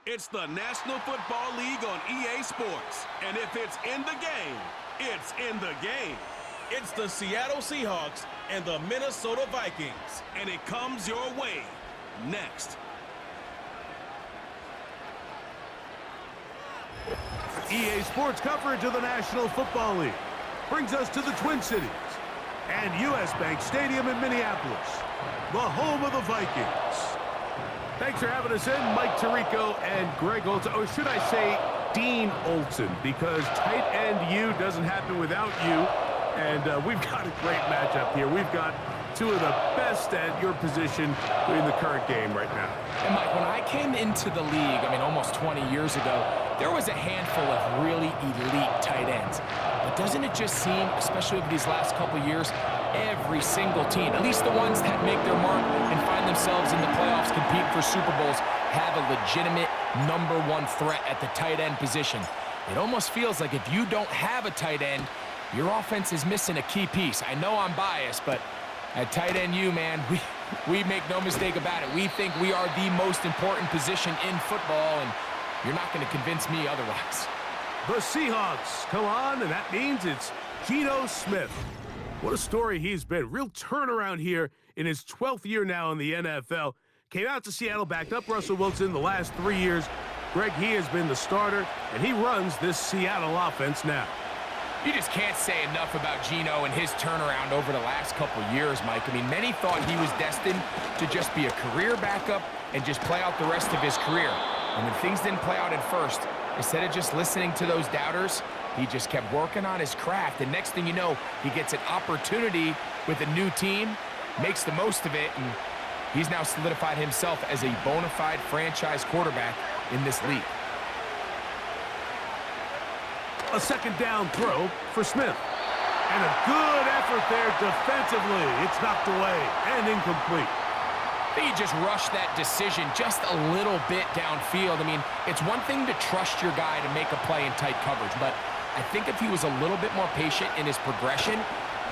It's the National Football League on EA Sports. And if it's in the game, it's in the game. It's the Seattle Seahawks and the Minnesota Vikings. And it comes your way next. EA Sports coverage of the National Football League brings us to the Twin Cities and U.S. Bank Stadium in Minneapolis, the home of the Vikings. Thanks for having us in, Mike Tirico and Greg Olson. Or should I say Dean Olson, because tight end U doesn't happen without you. And we've got a great matchup here. We've got two of the best at your position in the current game right now. And Mike, when I came into the league, almost 20 years ago, there was a handful of really elite tight ends. But doesn't it just seem, especially over these last couple years, every single team, at least the ones that make their mark and find themselves in the playoffs competing for Super Bowls, have a legitimate #1 threat at the tight end position. It almost feels like if you don't have a tight end, your offense is missing a key piece. I know I'm biased, but at tight end U, man, we make no mistake about it. We think we are the most important position in football, and you're not going to convince me otherwise. The Seahawks come on, and that means it's Geno Smith. What a story he's been. Real turnaround here in his 12th year now in the NFL. Came out to Seattle, backed up Russell Wilson the last 3 years. Greg, he has been the starter, and he runs this Seattle offense now. You just can't say enough about Geno and his turnaround over the last couple years, Mike. Many thought he was destined to just be a career backup and just play out the rest of his career. And when things didn't play out at first, instead of just listening to those doubters, he just kept working on his craft. And next thing you know, he gets an opportunity with a new team, makes the most of it, and he's now solidified himself as a bona fide franchise quarterback in this league. A second down throw for Smith. And a good effort there defensively. It's knocked away and incomplete. I think he just rushed that decision just a little bit downfield. It's one thing to trust your guy to make a play in tight coverage, but I think if he was a little bit more patient in his progression,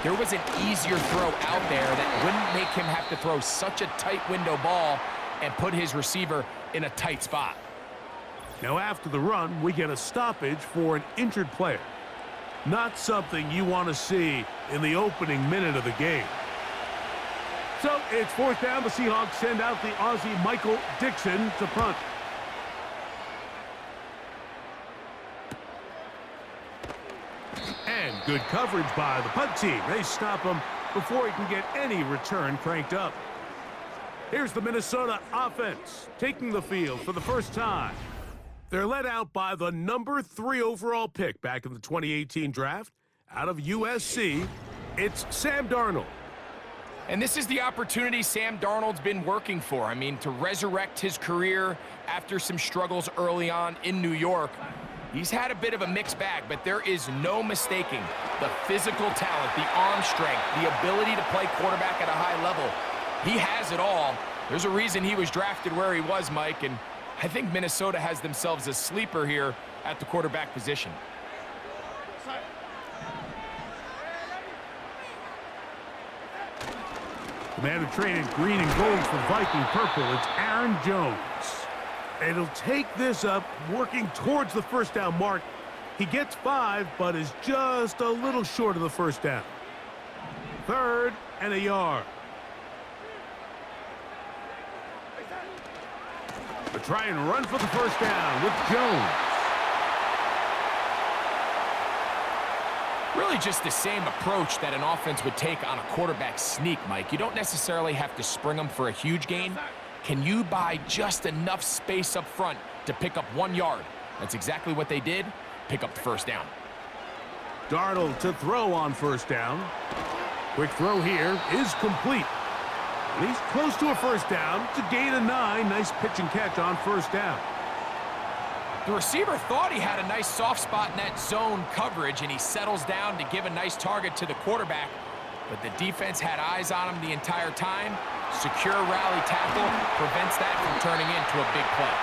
there was an easier throw out there that wouldn't make him have to throw such a tight window ball and put his receiver in a tight spot. Now after the run, we get a stoppage for an injured player. Not something you want to see in the opening minute of the game. So it's fourth down. The Seahawks send out the Aussie Michael Dixon to punt. And good coverage by the punt team. They stop him before he can get any return cranked up. Here's the Minnesota offense taking the field for the first time. They're led out by the #3 overall pick back in the 2018 draft out of USC. It's Sam Darnold. And this is the opportunity Sam Darnold's been working for. To resurrect his career after some struggles early on in New York. He's had a bit of a mixed bag, but there is no mistaking the physical talent, the arm strength, the ability to play quarterback at a high level. He has it all. There's a reason he was drafted where he was, Mike, and I think Minnesota has themselves a sleeper here at the quarterback position. The man who traded green and gold for Viking purple, it's Aaron Jones. And he'll take this up, working towards the first down mark. He gets 5, but is just a little short of the first down. 3rd and a yard. But try and run for the first down with Jones. Really just the same approach that an offense would take on a quarterback sneak, Mike. You don't necessarily have to spring them for a huge gain. Can you buy just enough space up front to pick up 1 yard? That's exactly what they did. Pick up the first down. Darnold to throw on first down. Quick throw here is complete. And he's close to a first down. It's a gain of 9. Nice pitch and catch on first down. The receiver thought he had a nice soft spot in that zone coverage, and he settles down to give a nice target to the quarterback. But the defense had eyes on him the entire time. Secure rally tackle prevents that from turning into a big play.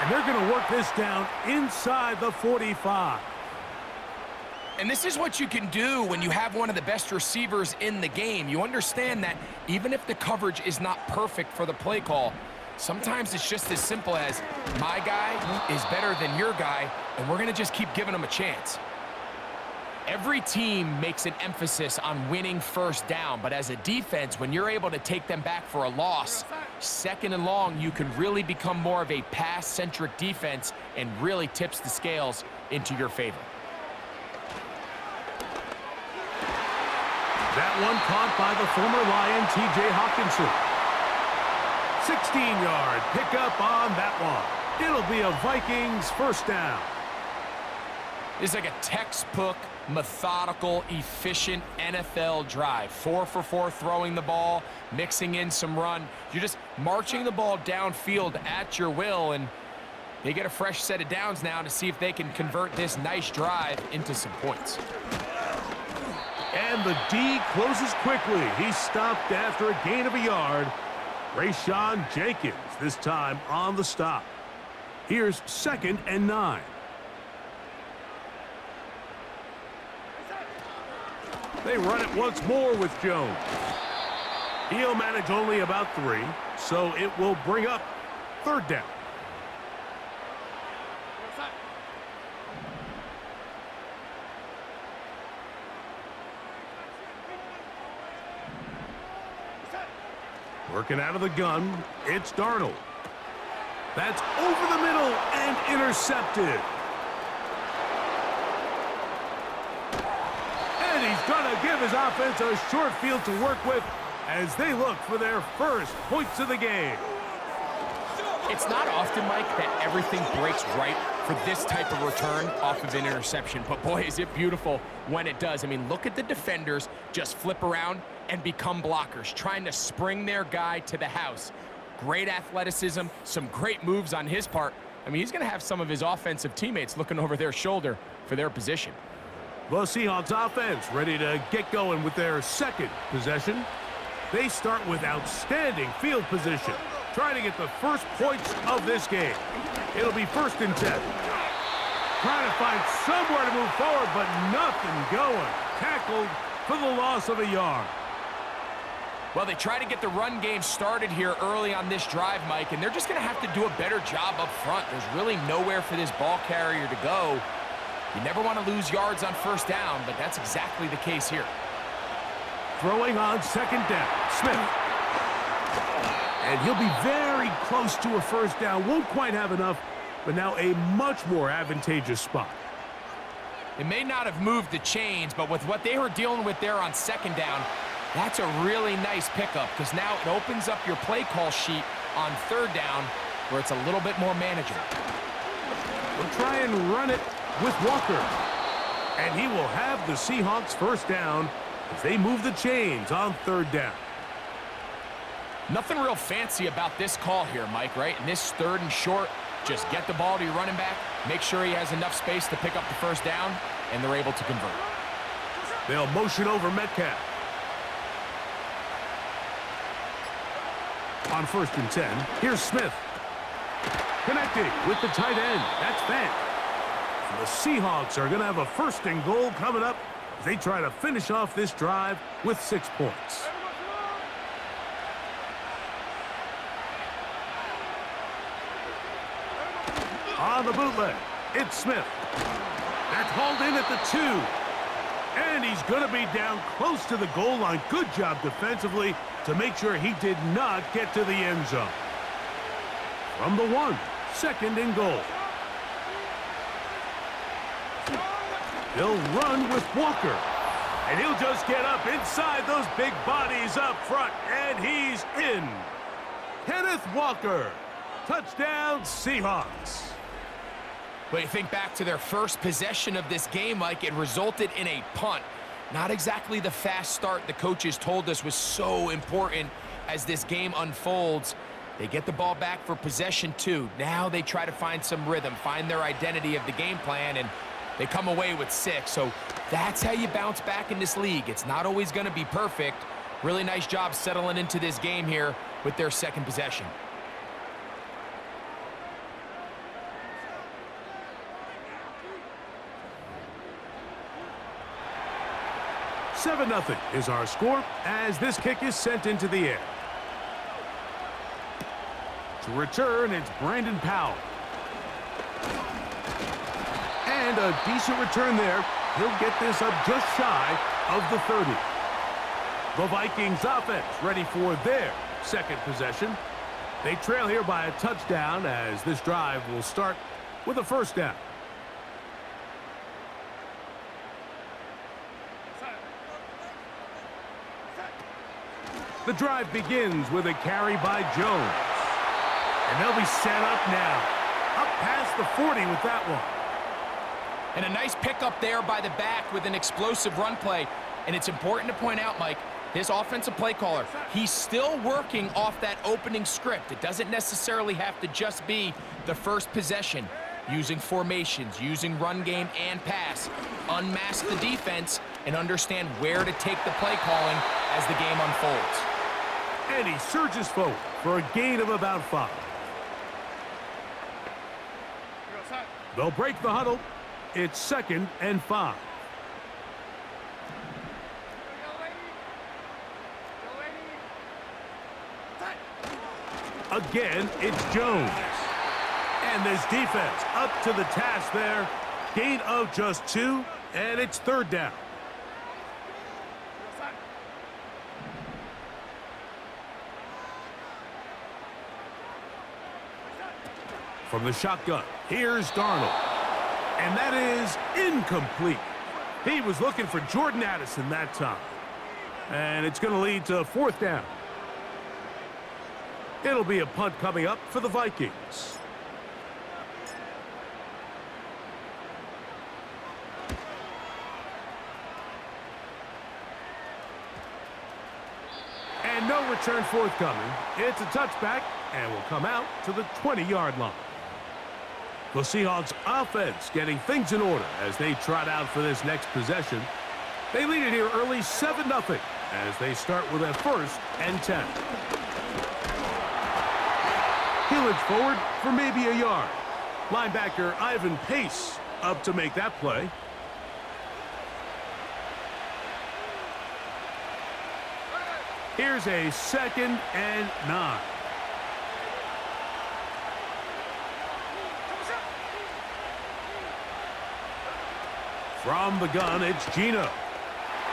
And they're going to work this down inside the 45. And this is what you can do when you have one of the best receivers in the game. You understand that even if the coverage is not perfect for the play call, Sometimes it's just as simple as my guy is better than your guy, and we're going to just keep giving him a chance. Every team makes an emphasis on winning first down, but as a defense, when you're able to take them back for a loss, second and long, you can really become more of a pass-centric defense and really tips the scales into your favor. That one caught by the former Lion, T.J. Hawkinson. 16-yard pickup on that one. It'll be a Vikings first down. It's like a textbook, methodical, efficient NFL drive. 4 for 4 throwing the ball, mixing in some run. You're just marching the ball downfield at your will, and they get a fresh set of downs now to see if they can convert this nice drive into some points. And the D closes quickly. He stopped after a gain of a yard. Rayshawn Jenkins this time on the stop. Here's 2nd and 9. They run it once more with Jones. He'll manage only about 3, so it will bring up 3rd down. Working out of the gun, it's Darnold. That's over the middle and intercepted. And he's going to give his offense a short field to work with as they look for their first points of the game. It's not often, Mike, that everything breaks right for this type of return off of an interception. But, boy, is it beautiful when it does. I mean, look at the defenders just flip around and become blockers, trying to spring their guy to the house. Great athleticism, some great moves on his part. I mean, he's going to have some of his offensive teammates looking over their shoulder for their position. The Seahawks offense ready to get going with their second possession. They start with outstanding field position, trying to get the first points of this game. It'll be 1st and 10. Trying to find somewhere to move forward, but nothing going. Tackled for the loss of a yard. Well, they try to get the run game started here early on this drive, Mike, and they're just going to have to do a better job up front. There's really nowhere for this ball carrier to go. You never want to lose yards on 1st down, but that's exactly the case here. Throwing on 2nd down, Smith. And he'll be very close to a 1st down. Won't quite have enough, but now a much more advantageous spot. They may not have moved the chains, but with what they were dealing with there on 2nd down, that's a really nice pickup because now it opens up your play call sheet on 3rd down where it's a little bit more manageable. We'll try and run it with Walker. And he will have the Seahawks 1st down as they move the chains on 3rd down. Nothing real fancy about this call here, Mike, right? In this 3rd and short, just get the ball to your running back, make sure he has enough space to pick up the 1st down, and they're able to convert. They'll motion over Metcalf. On 1st and 10, here's Smith. Connecting with the tight end. That's Fant. And the Seahawks are going to have a 1st and goal coming up as they try to finish off this drive with 6 points. On the bootleg, it's Smith. That's hauled in at the 2. And he's going to be down close to the goal line. Good job defensively to make sure he did not get to the end zone. From the 1, 2nd and goal. They'll run with Walker. And he'll just get up inside those big bodies up front. And he's in. Kenneth Walker. Touchdown, Seahawks. But you think back to their first possession of this game, Mike, it resulted in a punt. Not exactly the fast start the coaches told us was so important as this game unfolds. They get the ball back for possession 2. Now they try to find some rhythm, find their identity of the game plan, and they come away with 6. So that's how you bounce back in this league. It's not always going to be perfect. Really nice job settling into this game here with their 2nd possession. 7-0 is our score as this kick is sent into the air. To return, it's Brandon Powell. And a decent return there. He'll get this up just shy of the 30. The Vikings offense ready for their second possession. They trail here by a touchdown as this drive will start with a first down. The drive begins with a carry by Jones. And they'll be set up now. Up past the 40 with that one. And a nice pickup there by the back with an explosive run play. And it's important to point out, Mike, this offensive play caller, he's still working off that opening script. It doesn't necessarily have to just be the first possession. Using formations, using run game and pass. Unmask the defense and understand where to take the play calling as the game unfolds. And he surges forward for a gain of about 5. They'll break the huddle. It's 2nd and 5. Again, it's Jones. And this defense up to the task there. Gain of just 2, and it's 3rd down. From the shotgun, here's Darnold. And that is incomplete. He was looking for Jordan Addison that time. And it's going to lead to 4th down. It'll be a punt coming up for the Vikings. And no return forthcoming. It's a touchback and will come out to the 20-yard line. The Seahawks offense getting things in order as they trot out for this next possession. They lead it here early 7-0 as they start with a 1st and 10. He'll forward for maybe a yard. Linebacker Ivan Pace up to make that play. Here's a 2nd and 9. From the gun, it's Geno.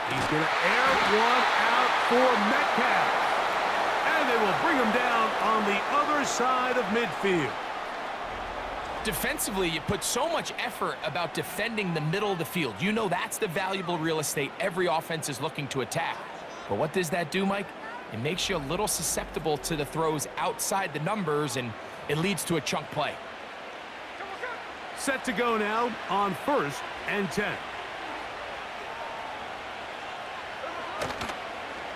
He's going to air one out for Metcalf. And they will bring him down on the other side of midfield. Defensively, you put so much effort about defending the middle of the field. You know that's the valuable real estate every offense is looking to attack. But what does that do, Mike? It makes you a little susceptible to the throws outside the numbers, and it leads to a chunk play. Set to go now on 1st and 10.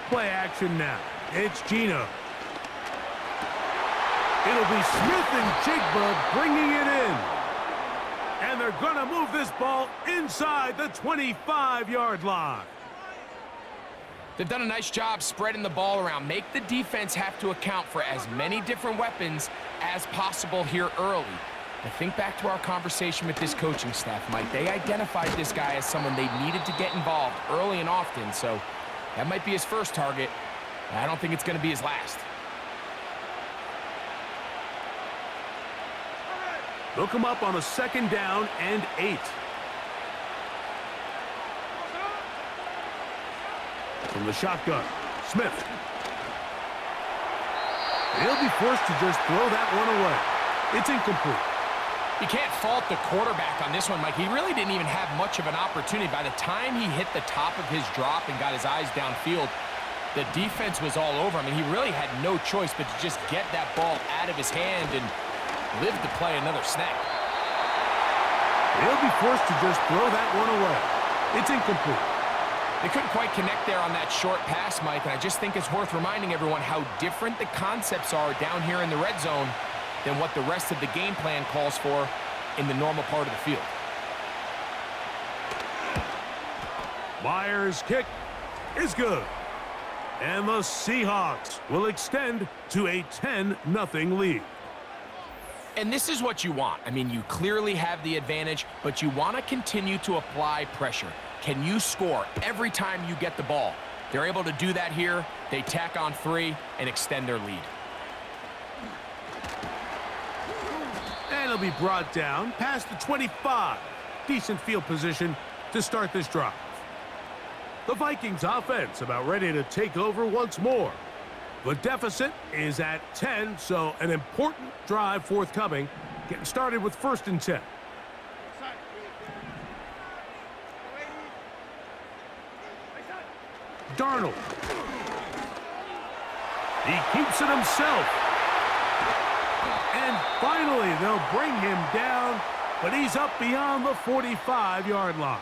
Play action now. It's Geno. It'll be Smith and Jigba bringing it in. And they're going to move this ball inside the 25-yard line. They've done a nice job spreading the ball around. Make the defense have to account for as many different weapons as possible here early. I think back to our conversation with this coaching staff, Mike. They identified this guy as someone they needed to get involved early and often, so that might be his first target. I don't think it's going to be his last. They'll come up on a 2nd down and 8. From the shotgun, Smith. He'll be forced to just throw that one away. It's incomplete. You can't fault the quarterback on this one, Mike. He really didn't even have much of an opportunity. By the time he hit the top of his drop and got his eyes downfield, the defense was all over him. I mean, he really had no choice but to just get that ball out of his hand and live to play another snap. He'll be forced to just throw that one away. It's incomplete. They couldn't quite connect there on that short pass, Mike, and I just think it's worth reminding everyone how different the concepts are down here in the red zone than what the rest of the game plan calls for in the normal part of the field. Myers' kick is good. And the Seahawks will extend to a 10-0 lead. And this is what you want. I mean, you clearly have the advantage, but you want to continue to apply pressure. Can you score every time you get the ball? They're able to do that here. They tack on 3 and extend their lead. That'll be brought down past the 25. Decent field position to start this drive. The Vikings offense about ready to take over once more. The deficit is at 10, so an important drive forthcoming. Getting started with 1st and 10. Darnold. He keeps it himself. And finally, they'll bring him down, but he's up beyond the 45-yard line.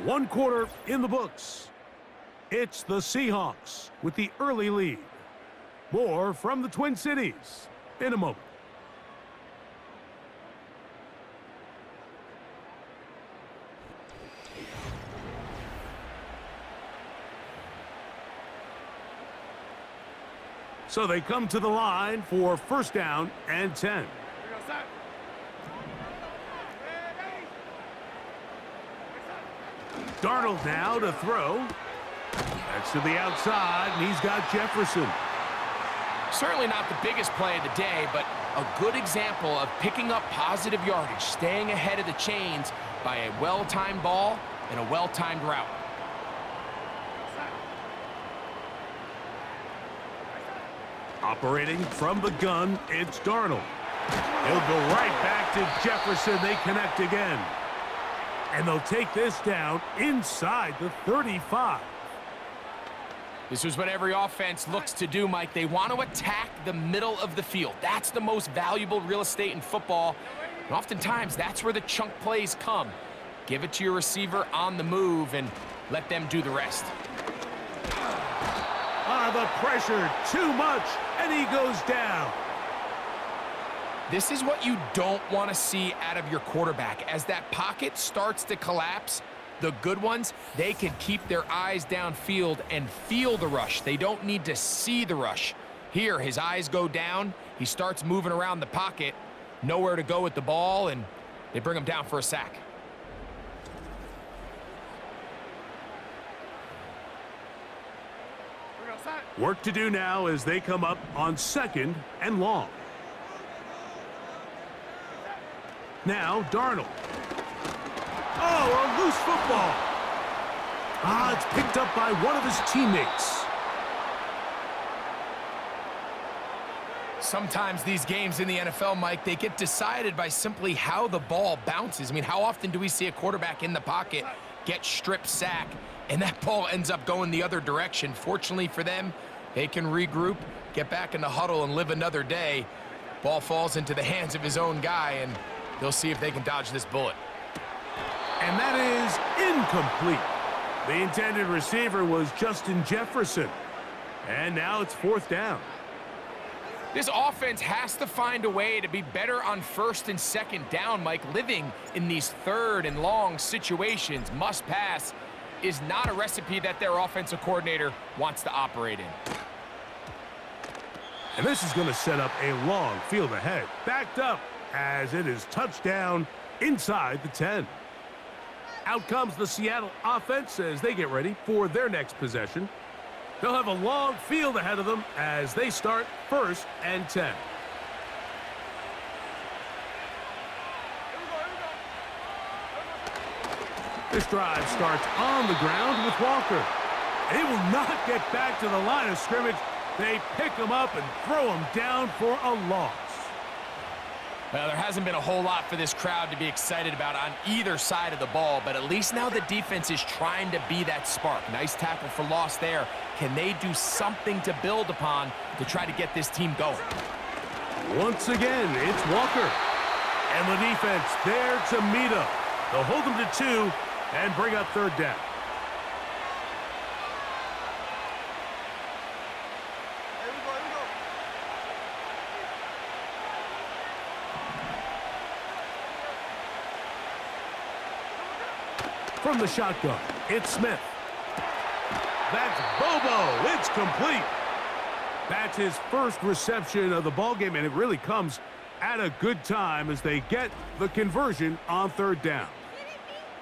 One quarter in the books. It's the Seahawks with the early lead. More from the Twin Cities in a moment. So they come to the line for 1st down and 10. Darnold now to throw. That's to the outside, and he's got Jefferson. Certainly not the biggest play of the day, but a good example of picking up positive yardage, staying ahead of the chains by a well-timed ball and a well-timed route. Operating from the gun, it's Darnold. He'll go right back to Jefferson. They connect again. And they'll take this down inside the 35. This is what every offense looks to do, Mike. They want to attack the middle of the field. That's the most valuable real estate in football. And oftentimes, that's where the chunk plays come. Give it to your receiver on the move and let them do the rest. The pressure, too much, and he goes down. This is what you don't want to see out of your quarterback. As that pocket starts to collapse, the good ones, they can keep their eyes downfield and feel the rush. They don't need to see the rush. Here, his eyes go down. He starts moving around the pocket, nowhere to go with the ball, and they bring him down for a sack. Work to do now as they come up on 2nd and long. Now, Darnold. Oh, a loose football. It's picked up by one of his teammates. Sometimes these games in the NFL, Mike, they get decided by simply how the ball bounces. I mean, how often do we see a quarterback in the pocket get strip sack, and that ball ends up going the other direction? Fortunately for them, they can regroup, get back in the huddle, and live another day. Ball falls into the hands of his own guy, and they'll see if they can dodge this bullet. And that is incomplete. The intended receiver was Justin Jefferson. And now it's 4th down. This offense has to find a way to be better on 1st and 2nd down, Mike. Living in these 3rd and long situations, must pass, is not a recipe that their offensive coordinator wants to operate in. And this is going to set up a long field ahead. Backed up as it is touchdown inside the 10. Out comes the Seattle offense as they get ready for their next possession. They'll have a long field ahead of them as they start 1st and 10. This drive starts on the ground with Walker. He will not get back to the line of scrimmage. They pick him up and throw him down for a loss. Well, there hasn't been a whole lot for this crowd to be excited about on either side of the ball, but at least now the defense is trying to be that spark. Nice tackle for loss there. Can they do something to build upon to try to get this team going? Once again, it's Walker. And the defense there to meet him. They'll hold him to 2 and bring up 3rd down. From the shotgun, it's Smith. That's Bobo. It's complete. That's his first reception of the ballgame, and it really comes at a good time as they get the conversion on 3rd down.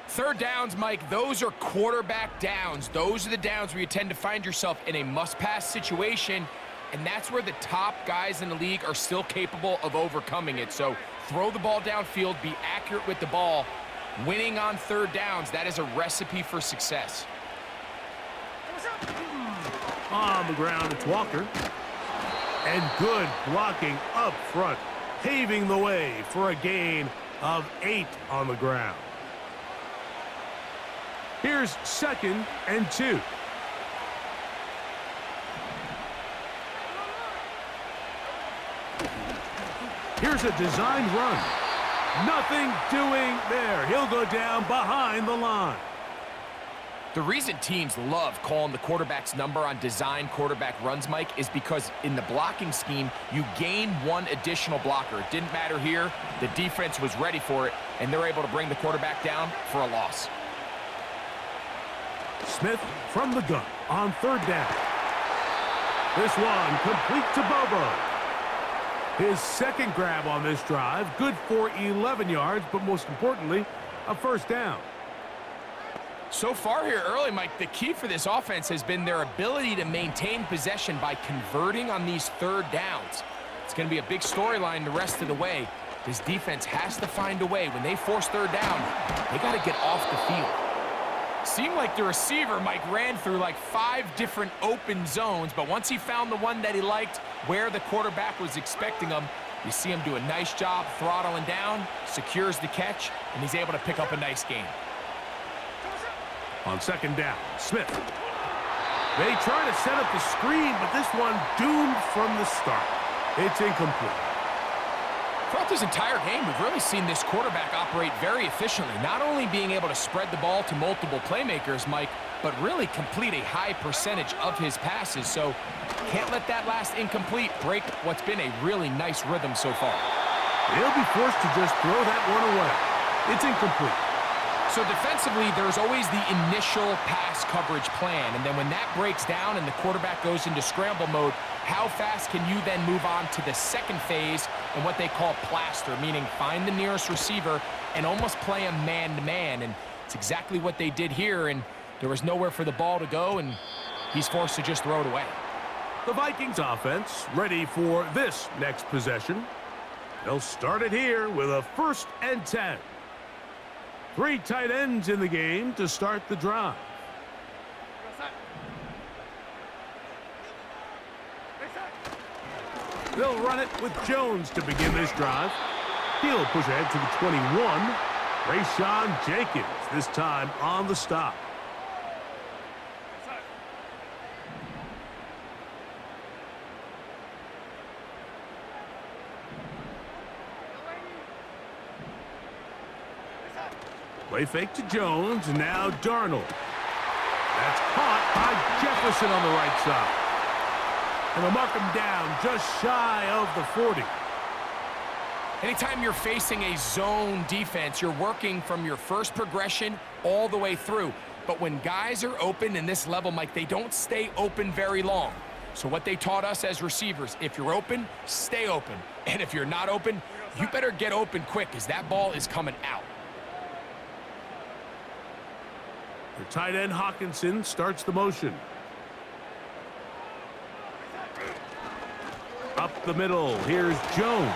Third downs, Mike, those are quarterback downs. Those are the downs where you tend to find yourself in a must-pass situation, and that's where the top guys in the league are still capable of overcoming it. So throw the ball downfield, be accurate with the ball. Winning on third downs, that is a recipe for success. On the ground, it's Walker. And good blocking up front, paving the way for a gain of 8 on the ground. Here's 2nd and 2. Here's a designed run. Nothing doing there. He'll go down behind the line. The reason teams love calling the quarterback's number on design quarterback runs, Mike, is because in the blocking scheme, you gain one additional blocker. It didn't matter here. The defense was ready for it, and they're able to bring the quarterback down for a loss. Smith from the gun on third down. This one complete to Bobo. His second grab on this drive, good for 11 yards, but most importantly, a first down. So far here early, Mike, the key for this offense has been their ability to maintain possession by converting on these third downs. It's going to be a big storyline the rest of the way. This defense has to find a way. When they force third down, they got to get off the field. Seemed like the receiver, Mike, ran through like 5 different open zones, but once he found the one that he liked, where the quarterback was expecting him, you see him do a nice job throttling down, secures the catch, and he's able to pick up a nice gain. On second down, Smith. They try to set up the screen, but this one doomed from the start. It's incomplete. Throughout this entire game, we've really seen this quarterback operate very efficiently, not only being able to spread the ball to multiple playmakers, Mike, but really complete a high percentage of his passes. So can't let that last incomplete break what's been a really nice rhythm so far. They'll be forced to just throw that one away. It's incomplete. So defensively, there's always the initial pass coverage plan, and then when that breaks down and the quarterback goes into scramble mode, how fast can you then move on to the second phase and what they call plaster, meaning find the nearest receiver and almost play him man-to-man, and it's exactly what they did here, and there was nowhere for the ball to go, and he's forced to just throw it away. The Vikings offense ready for this next possession. They'll start it here with a 1st and 10. 3 tight ends in the game to start the drive. They'll run it with Jones to begin this drive. He'll push ahead to the 21. Rayshawn Jenkins, this time on the stop. Play fake to Jones, and now Darnold. That's caught by Jefferson on the right side. And they'll mark him down just shy of the 40. Anytime you're facing a zone defense, you're working from your first progression all the way through. But when guys are open in this level, Mike, they don't stay open very long. So what they taught us as receivers, if you're open, stay open. And if you're not open, you better get open quick, because that ball is coming out. The tight end Hawkinson starts the motion. Up the middle, here's Jones.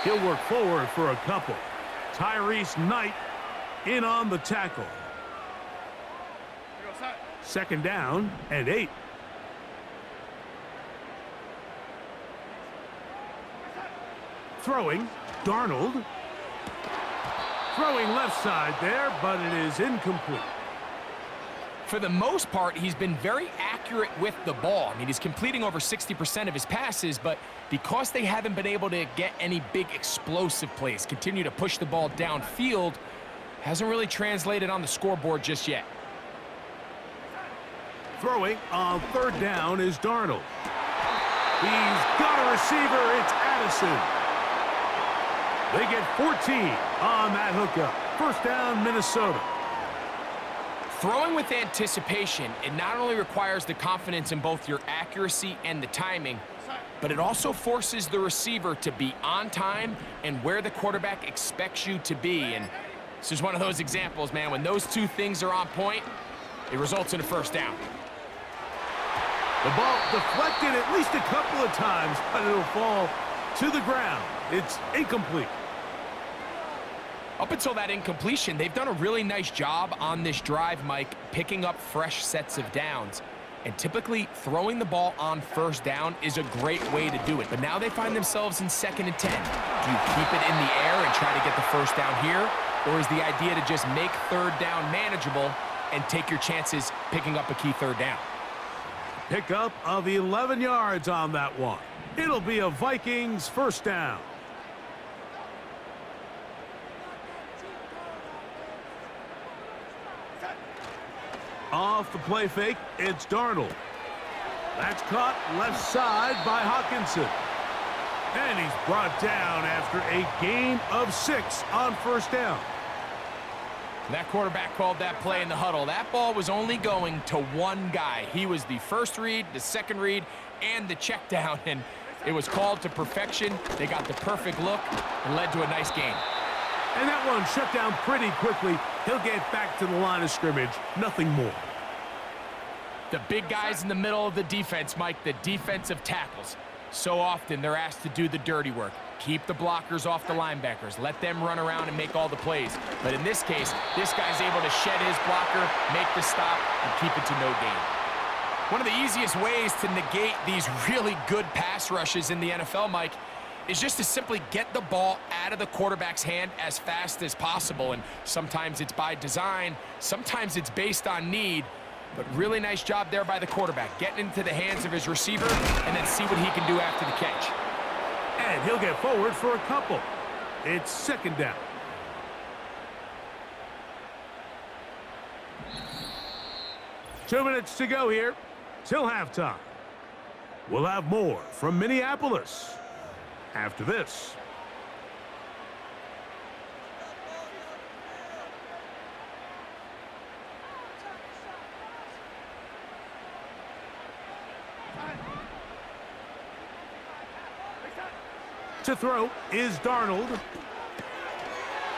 He'll work forward for a couple. Tyrese Knight in on the tackle. 2nd down and 8. Throwing, Darnold. Throwing left side there, but it is incomplete. For the most part, he's been very accurate with the ball. I mean, he's completing over 60% of his passes, but because they haven't been able to get any big explosive plays, continue to push the ball downfield, hasn't really translated on the scoreboard just yet. Throwing on 3rd down is Darnold. He's got a receiver. It's Addison. They get 14 on that hookup. 1st down, Minnesota. Throwing with anticipation, it not only requires the confidence in both your accuracy and the timing, but it also forces the receiver to be on time and where the quarterback expects you to be. And This is one of those examples, man. When those two things are on point, it results in a first down. The ball deflected at least a couple of times, but it'll fall to the ground. It's incomplete. Up until that incompletion, they've done a really nice job on this drive, Mike, picking up fresh sets of downs. And typically, throwing the ball on first down is a great way to do it. But now they find themselves in 2nd and 10. Do you keep it in the air and try to get the first down here? Or is the idea to just make 3rd down manageable and take your chances picking up a key 3rd down? Pickup of 11 yards on that one. It'll be a Vikings first down. Off the play fake, it's Darnold. That's caught left side by Hawkinson. And he's brought down after a gain of 6 on first down. That quarterback called that play in the huddle. That ball was only going to one guy. He was the first read, the second read, and the check down, and it was called to perfection. They got the perfect look and led to a nice gain. And that one shut down pretty quickly. He'll get back to the line of scrimmage, nothing more. The big guys in the middle of the defense, Mike, the defensive tackles. So often they're asked to do the dirty work. Keep the blockers off the linebackers. Let them run around and make all the plays. But in this case, this guy's able to shed his blocker, make the stop, and keep it to no gain. One of the easiest ways to negate these really good pass rushes in the NFL, Mike, is just to simply get the ball out of the quarterback's hand as fast as possible. And sometimes it's by design, sometimes it's based on need. But really nice job there by the quarterback, getting into the hands of his receiver and then see what he can do after the catch. And he'll get forward for a couple. It's 2nd down. Two minutes to go here till halftime. We'll have more from Minneapolis after this. To throw is Darnold.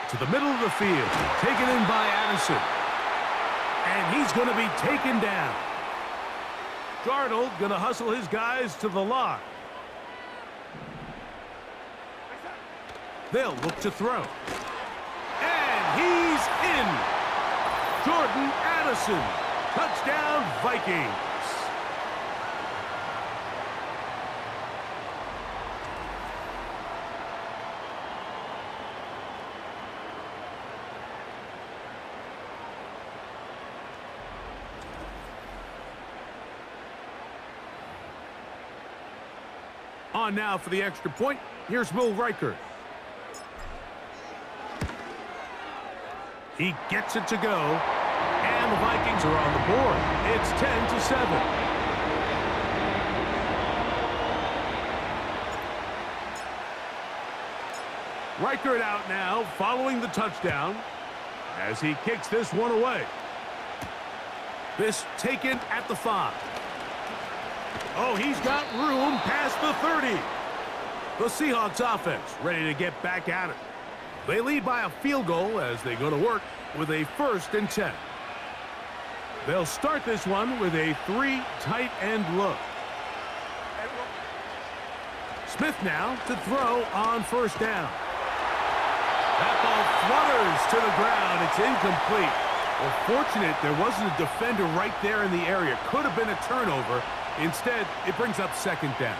To the middle of the field. Taken in by Addison. And he's going to be taken down. Darnold going to hustle his guys to the line. They'll look to throw. And he's in. Jordan Addison. Touchdown, Vikings. On now for the extra point. Here's Will Reichert. He gets it to go. And the Vikings are on the board. It's 10-7. Reichert out now following the touchdown as he kicks this one away. This taken at the 5. Oh, he's got room past the 30. The Seahawks offense ready to get back at it. They lead by a field goal as they go to work with a 1st and 10. They'll start this one with a 3 tight end look. Smith now to throw on first down. That ball flutters to the ground. It's incomplete. Well, fortunate there wasn't a defender right there in the area. Could have been a turnover. Instead, it brings up 2nd down.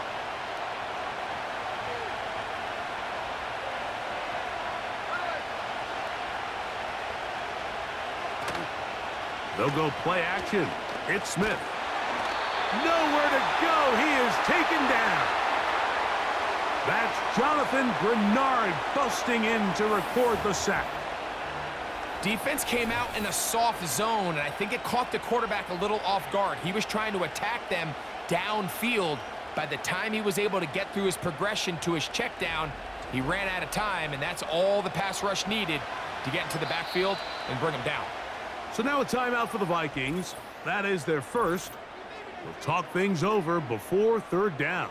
They'll go play action. It's Smith. Nowhere to go. He is taken down. That's Jonathan Bernard busting in to record the sack. Defense came out in a soft zone, and I think it caught the quarterback a little off guard. He was trying to attack them downfield. By the time he was able to get through his progression to his check down, he ran out of time, and that's all the pass rush needed to get into the backfield and bring him down. So now a timeout for the Vikings. That is their first. We'll talk things over before 3rd down.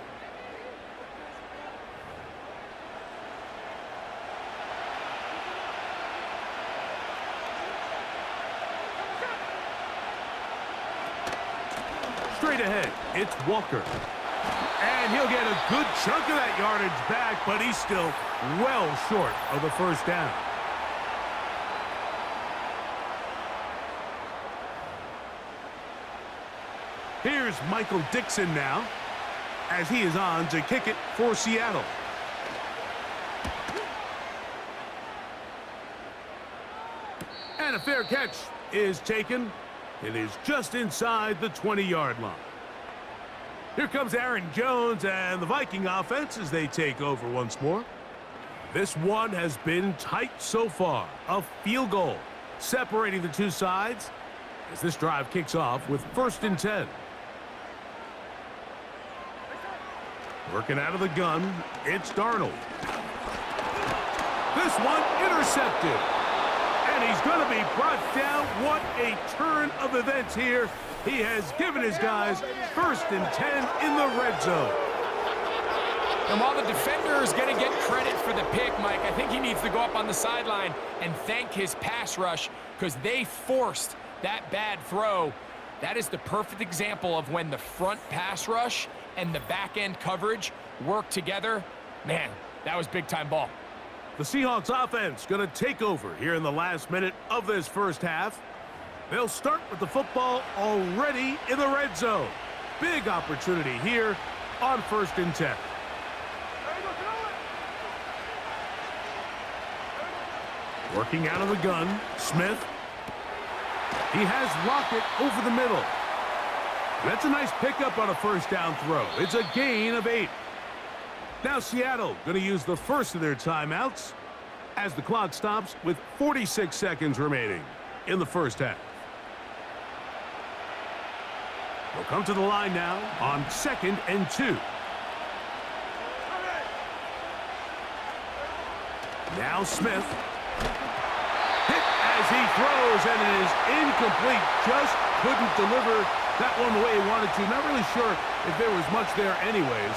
Straight ahead, it's Walker. And he'll get a good chunk of that yardage back, but he's still well short of the first down. Here's Michael Dixon now, as he is on to kick it for Seattle. And a fair catch is taken. It is just inside the 20-yard line. Here comes Aaron Jones and the Viking offense as they take over once more. This one has been tight so far. A field goal separating the two sides as this drive kicks off with 1st and 10. Working out of the gun, it's Darnold. This one intercepted. And he's going to be brought down. What a turn of events here. He has given his guys 1st and 10 in the red zone. And while the defender is going to get credit for the pick, Mike, I think he needs to go up on the sideline and thank his pass rush because they forced that bad throw. That is the perfect example of when the front pass rush and the back-end coverage work together. Man, that was big-time ball. The Seahawks offense going to take over here in the last minute of this first half. They'll start with the football already in the red zone. Big opportunity here on 1st and 10. Working out of the gun, Smith. He has Lockett over the middle. That's a nice pickup on a first down throw. It's a gain of 8. Now Seattle going to use the first of their timeouts as the clock stops with 46 seconds remaining in the first half. They'll come to the line now on 2nd and 2. Now Smith. Hit as he throws, and it is incomplete. Just couldn't deliver that one the way he wanted to. Not really sure if there was much there anyways.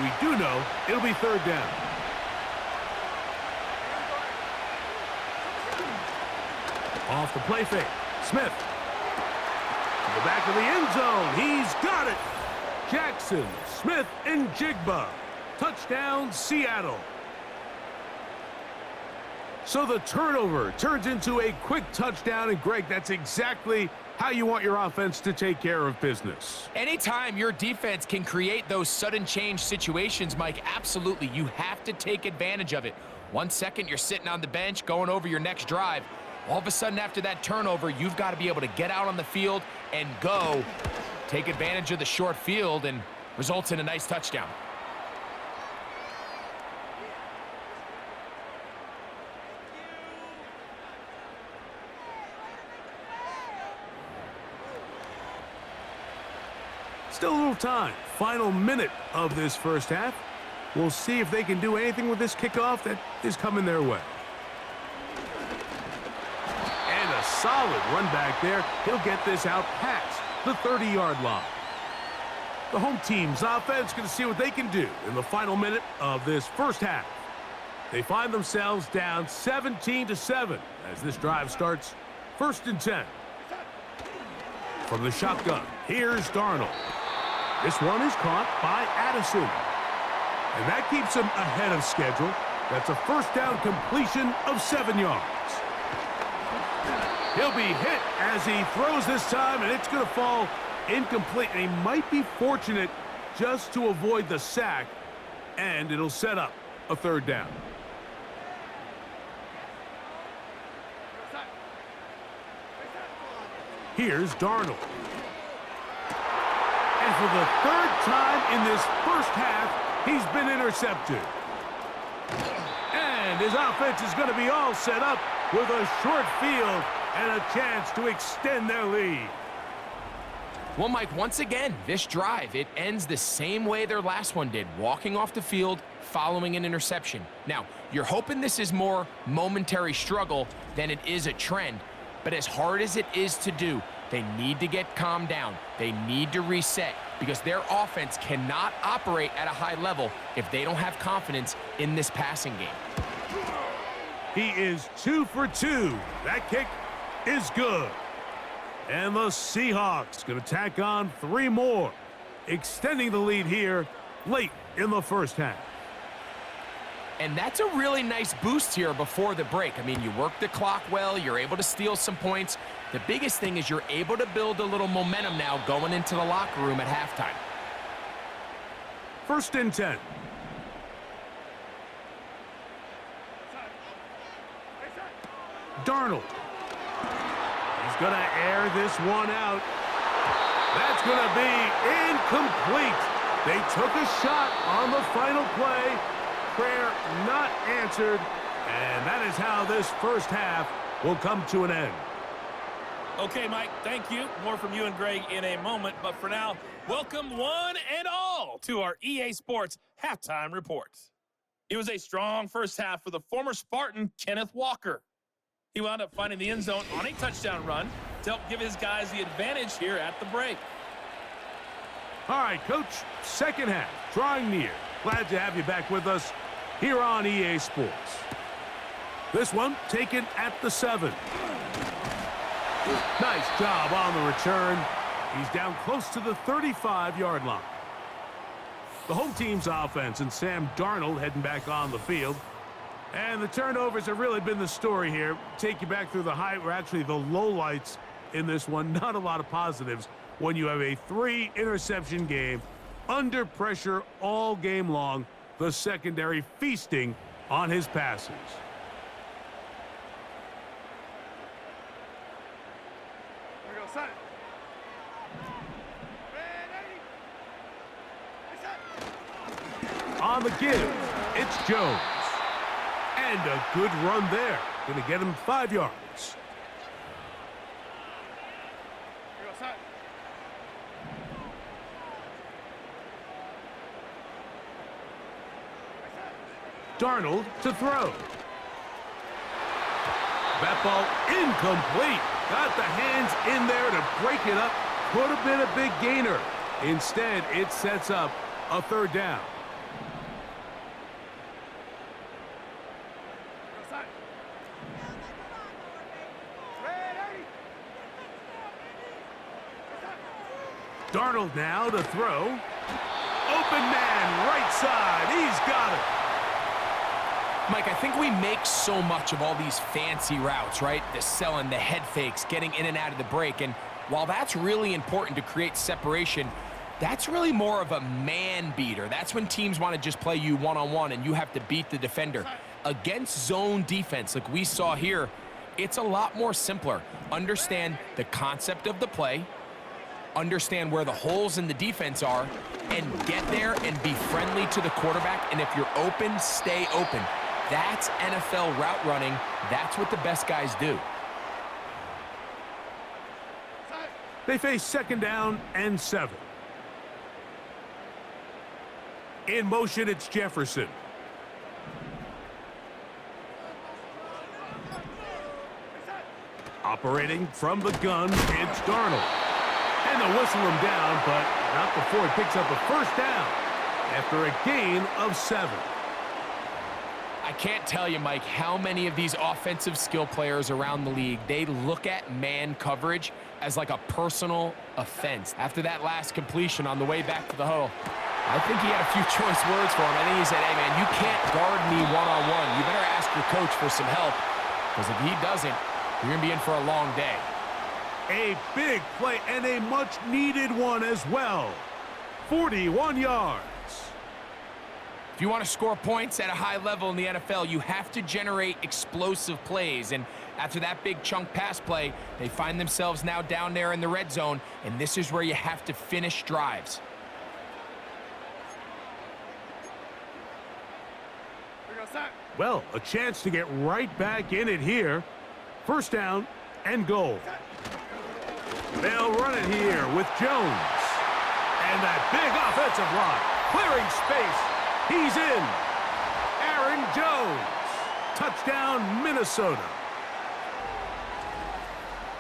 We do know it'll be 3rd down. Off the play fake. Smith. To the back of the end zone. He's got it. Jackson, Smith, and Jigba. Touchdown, Seattle. So the turnover turns into a quick touchdown. And, Greg, that's exactly how you want your offense to take care of business. Anytime your defense can create those sudden change situations, Mike, absolutely, you have to take advantage of it. 1 second, you're sitting on the bench going over your next drive. All of a sudden, after that turnover, you've got to be able to get out on the field and go. Take advantage of the short field and results in a nice touchdown. Still a little time. Final minute of this first half. We'll see if they can do anything with this kickoff that is coming their way. And a solid run back there. He'll get this out past the 30-yard line. The home team's offense going to see what they can do in the final minute of this first half. They find themselves down 17-7 as this drive starts 1st and 10. From the shotgun, here's Darnold. This one is caught by Addison. And that keeps him ahead of schedule. That's a first down completion of 7 yards. He'll be hit as he throws this time, and it's going to fall incomplete. And he might be fortunate just to avoid the sack, and it'll set up a 3rd down. Here's Darnold. And for the 3rd time in this first half, he's been intercepted. And his offense is going to be all set up with a short field and a chance to extend their lead. Well, Mike, once again, this drive, it ends the same way their last one did, walking off the field, following an interception. Now, you're hoping this is more momentary struggle than it is a trend, but as hard as it is to do, they need to get calmed down. They need to reset because their offense cannot operate at a high level if they don't have confidence in this passing game. He is 2 for 2. That kick is good. And the Seahawks going to tack on 3 more, extending the lead here late in the first half. And that's a really nice boost here before the break. I mean, you work the clock well, you're able to steal some points. The biggest thing is you're able to build a little momentum now going into the locker room at halftime. 1st and 10. Darnold. He's going to air this one out. That's going to be incomplete. They took a shot on the final play. Prayer not answered. And that is how this first half will come to an end. Okay, Mike, thank you. More from you and Greg in a moment. But for now, welcome one and all to our EA Sports Halftime Report. It was a strong first half for the former Spartan, Kenneth Walker. He wound up finding the end zone on a touchdown run to help give his guys the advantage here at the break. All right, Coach, second half, drawing near. Glad to have you back with us here on EA Sports. This one taken at the 7. Nice job on the return. He's down close to the 35-yard line. The home team's offense and Sam Darnold heading back on the field. And the turnovers have really been the story here. Take you back through the actually the lowlights in this one. Not a lot of positives when you have a 3-interception game under pressure all game long. The secondary feasting on his passes. Here we go, set. On the give, it's Jones. And a good run there. Going to get him 5 yards. Here we go, set. Darnold to throw. That ball incomplete. Got the hands in there to break it up. Could have been a big gainer. Instead, it sets up a 3rd down. Darnold now to throw. Open man, right side. He's got it. Mike, I think we make so much of all these fancy routes, right? The selling, the head fakes, getting in and out of the break. And while that's really important to create separation, that's really more of a man beater. That's when teams want to just play you one-on-one and you have to beat the defender. Against zone defense like we saw here, it's a lot more simpler. Understand the concept of the play, understand where the holes in the defense are, and get there and be friendly to the quarterback. And if you're open, stay open. That's NFL route running. That's what the best guys do. They face 2nd down and 7. In motion, it's Jefferson. Operating from the gun, it's Darnold. And they'll whistle him down, but not before he picks up a 1st down after a gain of 7. I can't tell you, Mike, how many of these offensive skill players around the league, they look at man coverage as like a personal offense. After that last completion on the way back to the huddle, I think he had a few choice words for him. I think he said, hey, man, you can't guard me one-on-one. You better ask your coach for some help, because if he doesn't, you're going to be in for a long day. A big play and a much-needed one as well. 41 yards. If you want to score points at a high level in the NFL, you have to generate explosive plays. And after that big chunk pass play, they find themselves now down there in the red zone, and this is where you have to finish drives. Well, a chance to get right back in it here. 1st down and goal. They'll run it here with Jones. And that big offensive line clearing space. He's in. Aaron Jones. Touchdown, Minnesota.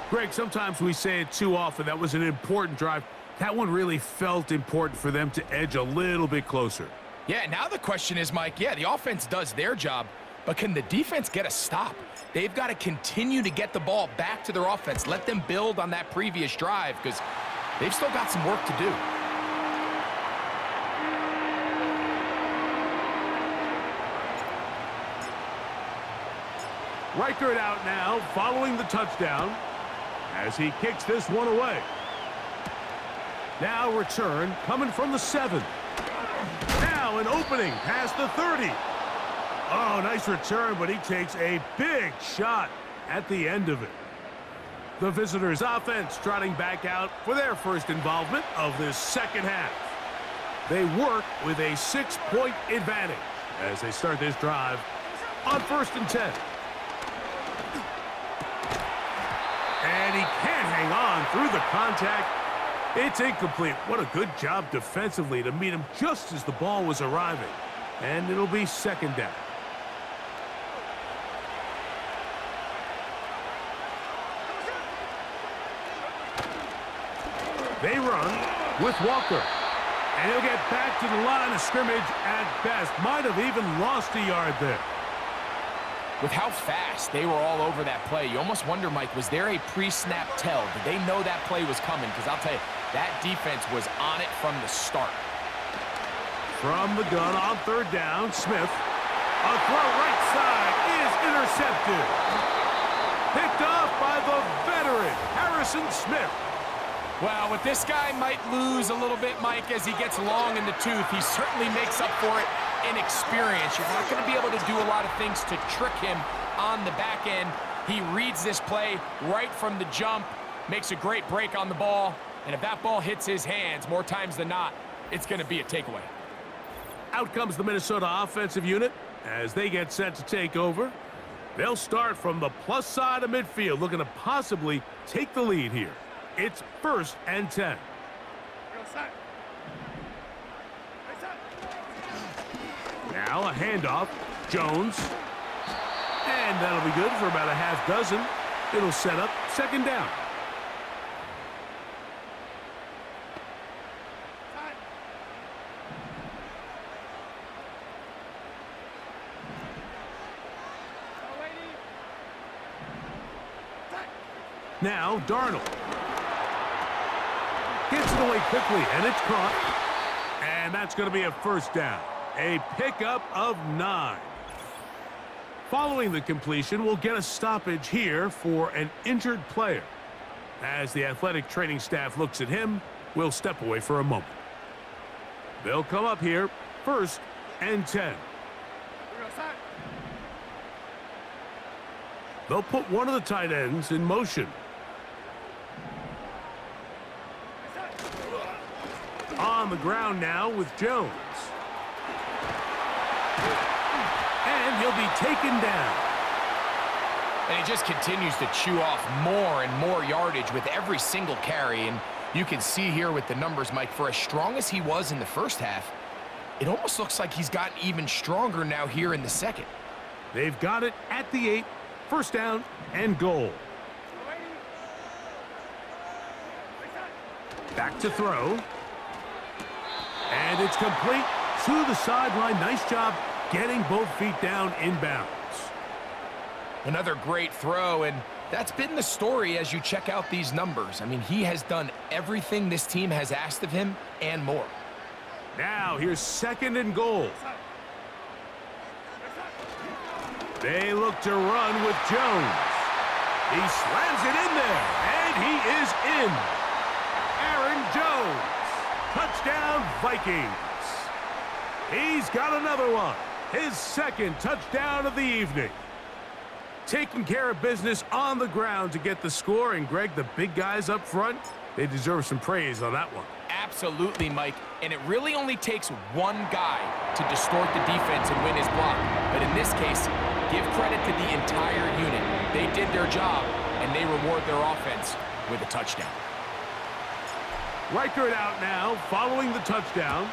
Greg, sometimes we say it too often. That was an important drive. That one really felt important for them to edge a little bit closer. Yeah, now the question is, Mike, yeah, the offense does their job, But can the defense get a stop? They've got to continue to get the ball back to their offense. Let them build on that previous drive because they've still got some work to do. Riker it out now, following the touchdown, as he kicks this one away. Now return coming from the 7. Now an opening past the 30. Oh, nice return, but he takes a big shot at the end of it. The visitors' offense trotting back out for their first involvement of this second half. They work with a 6-point advantage as they start this drive on 1st and 10. And he can't hang on through the contact. It's incomplete. What a good job defensively to meet him just as the ball was arriving. And it'll be 2nd down. They run with Walker. And he'll get back to the line of scrimmage at best. Might have even lost a yard there. With how fast they were all over that play, you almost wonder, Mike, was there a pre-snap tell? Did they know that play was coming? Because I'll tell you, that defense was on it from the start. From the gun on 3rd down, Smith. A throw right side is intercepted. Picked off by the veteran, Harrison Smith. Well, what this guy might lose a little bit, Mike, as he gets long in the tooth, he certainly makes up for it in experience. You're not going to be able to do a lot of things to trick him on the back end. He reads this play right from the jump, makes a great break on the ball, and if that ball hits his hands more times than not, it's going to be a takeaway. Out comes the Minnesota offensive unit as they get set to take over. They'll start from the plus side of midfield, looking to possibly take the lead here. It's 1st and 10. Now a handoff. Jones. And that'll be good for about a half dozen. It'll set up 2nd down. Now Darnold. Gets it away quickly, and it's caught. And that's going to be a 1st down. A pickup of 9. Following the completion, we'll get a stoppage here for an injured player. As the athletic training staff looks at him, we'll step away for a moment. They'll come up here, 1st and 10. They'll put one of the tight ends in motion. On the ground now with Jones. And he'll be taken down. And he just continues to chew off more and more yardage with every single carry. And you can see here with the numbers, Mike, for as strong as he was in the first half, it almost looks like he's gotten even stronger now here in the second. They've got it at the 8, 1st down and goal. Back to throw. And it's complete to the sideline. Nice job getting both feet down inbounds. Another great throw, and that's been the story as you check out these numbers. I mean, he has done everything this team has asked of him and more. Now, here's 2nd and goal. They look to run with Jones. He slams it in there, and he is in. Aaron Jones. Touchdown, Vikings. He's got another one. His 2nd touchdown of the evening. Taking care of business on the ground to get the score. And, Greg, the big guys up front, they deserve some praise on that one. Absolutely, Mike. And it really only takes one guy to distort the defense and win his block. But in this case, give credit to the entire unit. They did their job, and they reward their offense with a touchdown. Riker it out now, following the touchdown,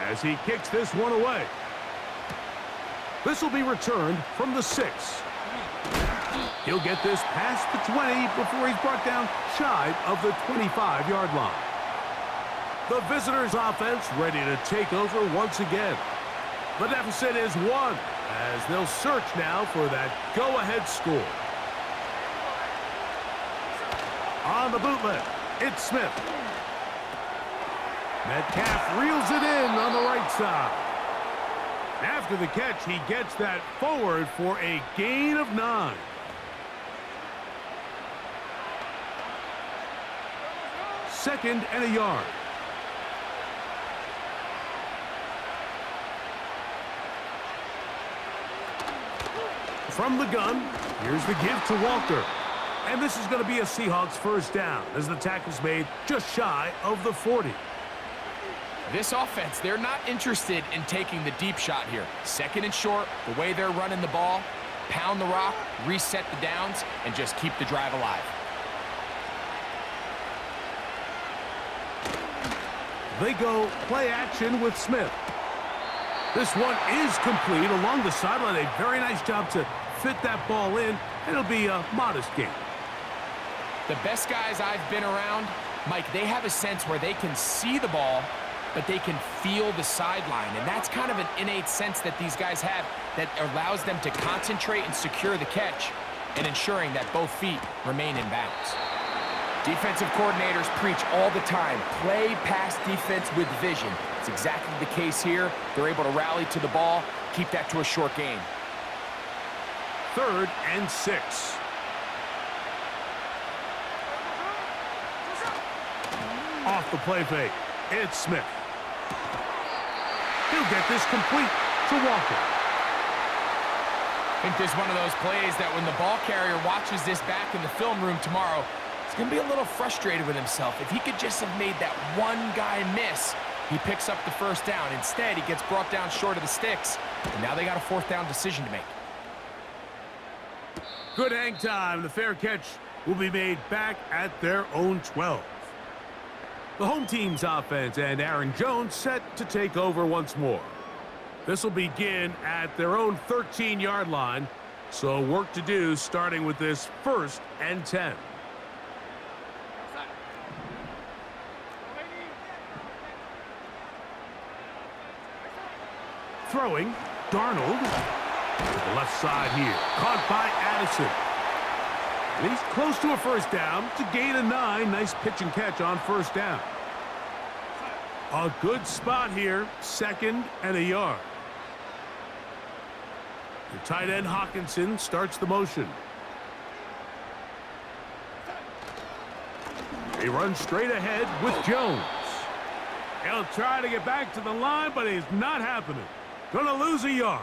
as he kicks this one away. This will be returned from the 6. He'll get this past the 20 before he's brought down shy of the 25-yard line. The visitors' offense ready to take over once again. The deficit is 1. as they'll search now for that go-ahead score. On the bootleg, it's Smith. Metcalf reels it in on the right side. After the catch, he gets that forward for a gain of 9. Second and a yard. From the gun, here's the give to Walker. And this is going to be a Seahawks first down as the tackle's made just shy of the 40. This offense, they're not interested in taking the deep shot here. Second and short, the way they're running the ball, pound the rock, reset the downs, and just keep the drive alive. They go play action with Smith. This one is complete along the sideline. A very nice job to fit that ball in. It'll be a modest gain. The best guys I've been around, Mike, they have a sense where they can see the ball, but they can feel the sideline. And that's kind of an innate sense that these guys have that allows them to concentrate and secure the catch and ensuring that both feet remain in bounds. Defensive coordinators preach all the time, play pass defense with vision. It's exactly the case here. They're able to rally to the ball, keep that to a short gain. 3rd and 6. Off the play fake, it's Smith. He'll get this complete to Walker. I think this is one of those plays that when the ball carrier watches this back in the film room tomorrow, he's going to be a little frustrated with himself. If he could just have made that one guy miss, he picks up the first down. Instead, he gets brought down short of the sticks, and now they got a 4th down decision to make. Good hang time. The fair catch will be made back at their own 12. The home team's offense and Aaron Jones set to take over once more. This will begin at their own 13-yard line, so work to do starting with this 1st and 10. Throwing, Darnold to the left side here. Caught by Addison. And he's close to a first down to gain a 9. Nice pitch and catch on first down. A good spot here. 2nd and a yard. The tight end Hawkinson starts the motion. He runs straight ahead with Jones. He'll try to get back to the line, but it's not happening. Gonna lose a yard.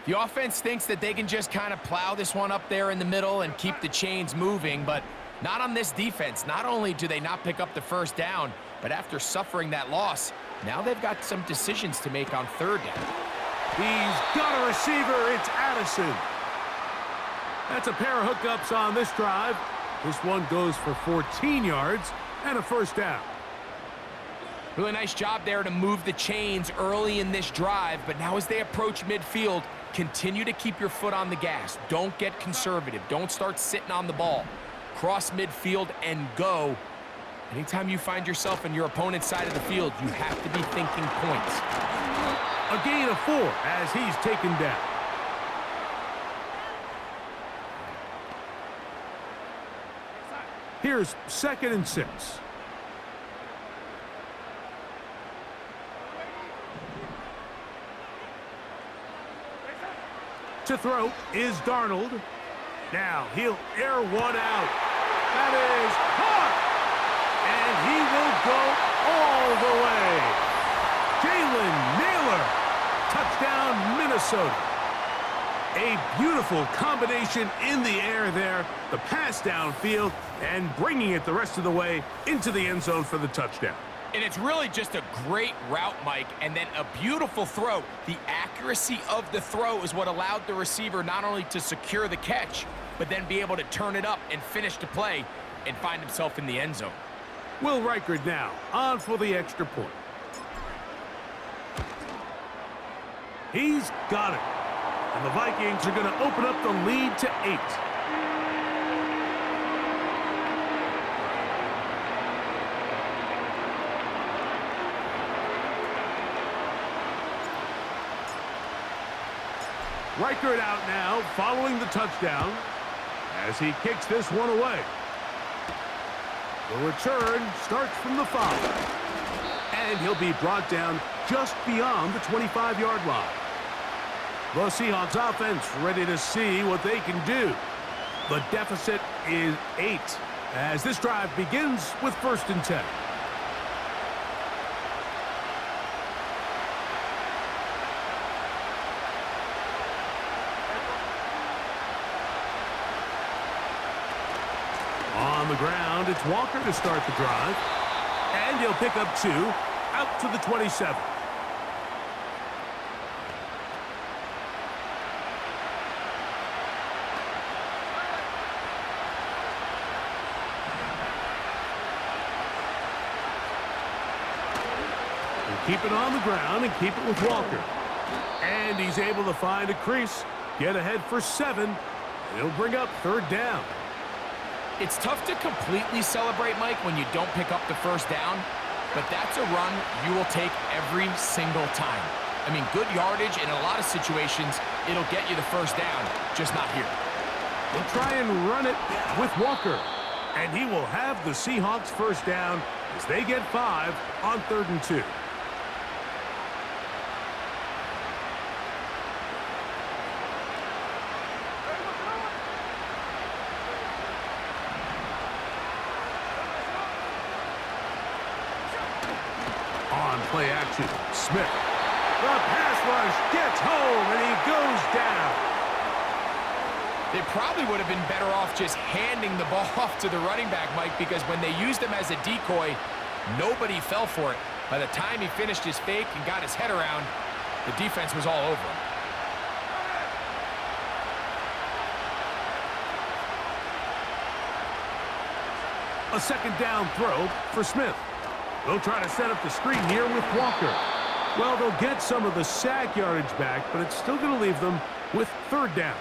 The offense thinks that they can just kind of plow this one up there in the middle and keep the chains moving, but not on this defense. Not only do they not pick up the first down, but after suffering that loss, now they've got some decisions to make on 3rd down. He's got a receiver. It's Addison. That's a pair of hookups on this drive. This one goes for 14 yards and a first down. Really nice job there to move the chains early in this drive, but now as they approach midfield, continue to keep your foot on the gas. Don't get conservative. Don't start sitting on the ball. Cross midfield and go. Anytime you find yourself in your opponent's side of the field, you have to be thinking points. A gain of 4 as he's taken down. Here's 2nd and 6. To throw is Darnold. Now he'll air one out. That is caught. And he will go all the way. Jalen Naylor. Touchdown, Minnesota. A beautiful combination in the air there. The pass downfield and bringing it the rest of the way into the end zone for the touchdown. And it's really just a great route, Mike, and then a beautiful throw. The accuracy of the throw is what allowed the receiver not only to secure the catch, but then be able to turn it up and finish the play and find himself in the end zone. Will Reichard now on for the extra point. He's got it. And the Vikings are going to open up the lead to 8. Reichert out now following the touchdown as he kicks this one away. The return starts from the 5. And he'll be brought down just beyond the 25-yard line. The Seahawks offense ready to see what they can do. The deficit is 8 as this drive begins with 1st and 10. On the ground, it's Walker to start the drive. And he'll pick up 2 out to the 27. Keep it on the ground and keep it with Walker. And he's able to find a crease, get ahead for 7. He'll bring up 3rd down. It's tough to completely celebrate, Mike, when you don't pick up the 1st down, but that's a run you will take every single time. I mean, good yardage in a lot of situations, it'll get you the 1st down, just not here. They'll try and run it with Walker, and he will have the Seahawks 1st down as they get 5 on 3rd and 2. Play action. Smith. The pass rush gets home, and he goes down. They probably would have been better off just handing the ball off to the running back, Mike, because when they used him as a decoy, nobody fell for it. By the time he finished his fake and got his head around, the defense was all over him. A 2nd down throw for Smith. They'll try to set up the screen here with Walker. Well, they'll get some of the sack yardage back, but it's still going to leave them with 3rd down.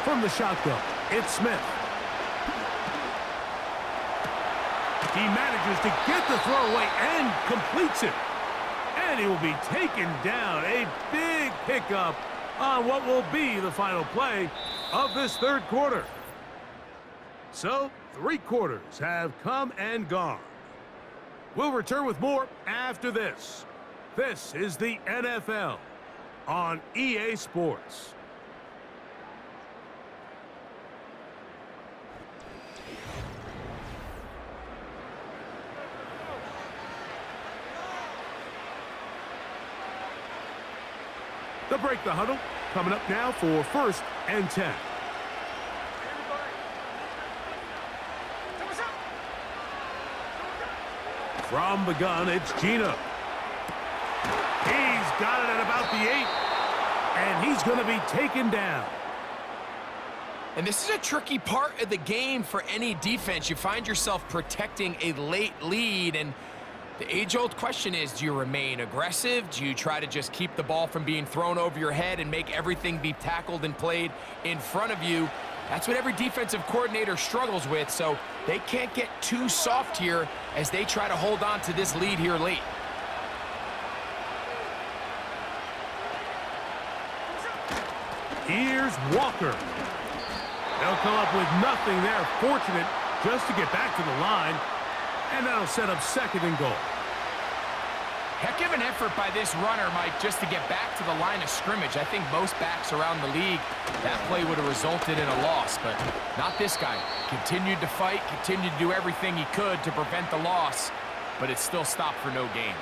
From the shotgun, it's Smith. He manages to get the throw away and completes it. And he will be taken down. A big pickup on what will be the final play of this 3rd quarter. So, 3 quarters have come and gone. We'll return with more after this. This is the NFL on EA Sports. They'll break the huddle. Coming up now for 1st and 10. From the gun, it's Gino. He's got it at about the 8. And he's going to be taken down. And this is a tricky part of the game for any defense. You find yourself protecting a late lead, and the age-old question is, do you remain aggressive? Do you try to just keep the ball from being thrown over your head and make everything be tackled and played in front of you? That's what every defensive coordinator struggles with, so they can't get too soft here as they try to hold on to this lead here late. Here's Walker. They'll come up with nothing there. Fortunate just to get back to the line. And that'll set up 2nd and goal. Heck of an effort by this runner, Mike, just to get back to the line of scrimmage. I think most backs around the league, that play would have resulted in a loss, but not this guy. Continued to fight, continued to do everything he could to prevent the loss, but it still stopped for no gain.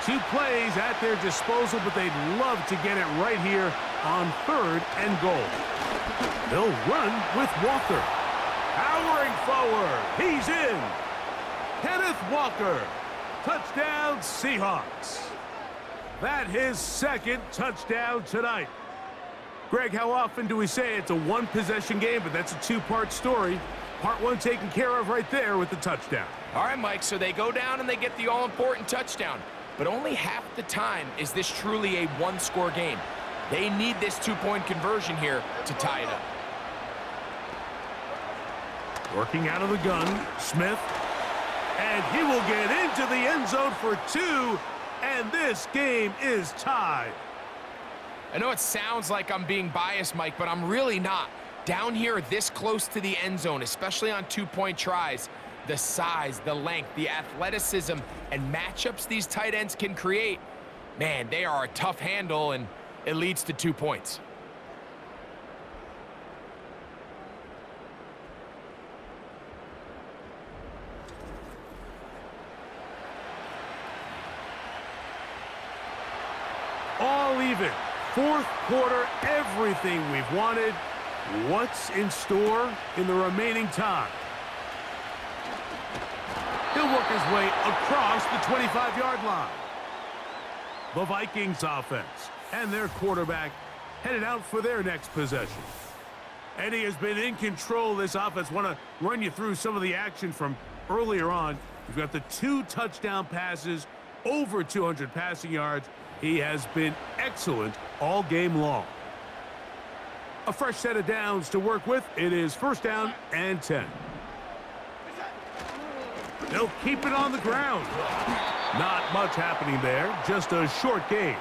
Two plays at their disposal, but they'd love to get it right here on 3rd and goal. They'll run with Walker. Powering forward. He's in. Kenneth Walker. Touchdown, Seahawks. That his 2nd touchdown tonight. Greg, how often do we say it's a one-possession game, but that's a 2-part story? Part 1 taken care of right there with the touchdown. All right, Mike, so they go down and they get the all-important touchdown. but only half the time is this truly a one-score game. They need this two-point conversion here to tie it up. Working out of the gun, Smith. And he will get into the end zone for 2, and this game is tied. I know it sounds like I'm being biased, Mike, but I'm really not. Down here this close to the end zone, especially on two-point tries, the size, the length, the athleticism, and matchups these tight ends can create, man, they are a tough handle, and it leads to 2 points. All even. Fourth quarter, everything we've wanted. What's in store in the remaining time? He'll work his way across the 25-yard line. The Vikings offense and their quarterback headed out for their next possession. And he has been in control of this offense. Want to run you through some of the action from earlier on. You've got the 2 touchdown passes, over 200 passing yards. He has been excellent all game long. A fresh set of downs to work with. It is first down and 10. They'll keep it on the ground. Not much happening there. Just a short gain.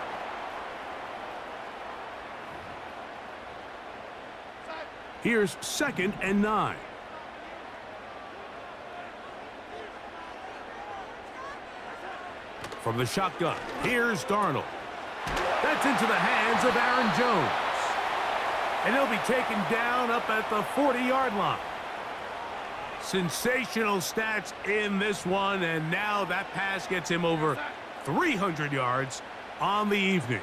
Here's 2nd and 9. From the shotgun, here's Darnold. That's into the hands of Aaron Jones. And he'll be taken down up at the 40-yard line. Sensational stats in this one, and now that pass gets him over 300 yards on the evening.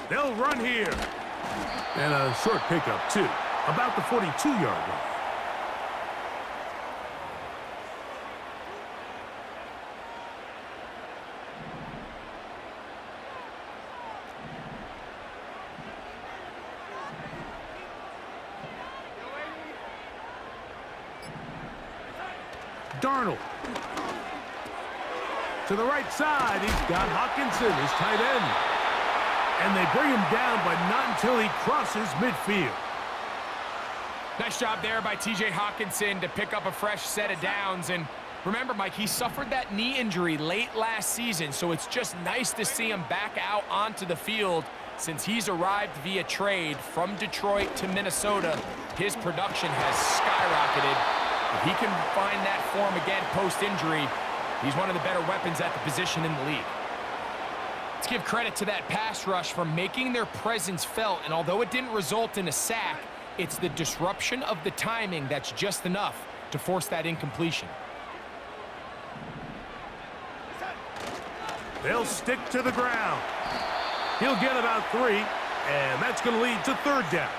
They'll run here. And a short pickup, too, about the 42-yard line. Darnold. To the right side, he's got Hockenson, his tight end. And they bring him down, but not until he crosses midfield. Nice job there by TJ Hockenson to pick up a fresh set of downs. And remember, Mike, he suffered that knee injury late last season, so it's just nice to see him back out onto the field. Since he's arrived via trade from Detroit to Minnesota, his production has skyrocketed. If he can find that form again post-injury, he's one of the better weapons at the position in the league. Let's give credit to that pass rush for making their presence felt, and although it didn't result in a sack, it's the disruption of the timing that's just enough to force that incompletion. They'll stick to the ground. He'll get about 3, and that's going to lead to 3rd down.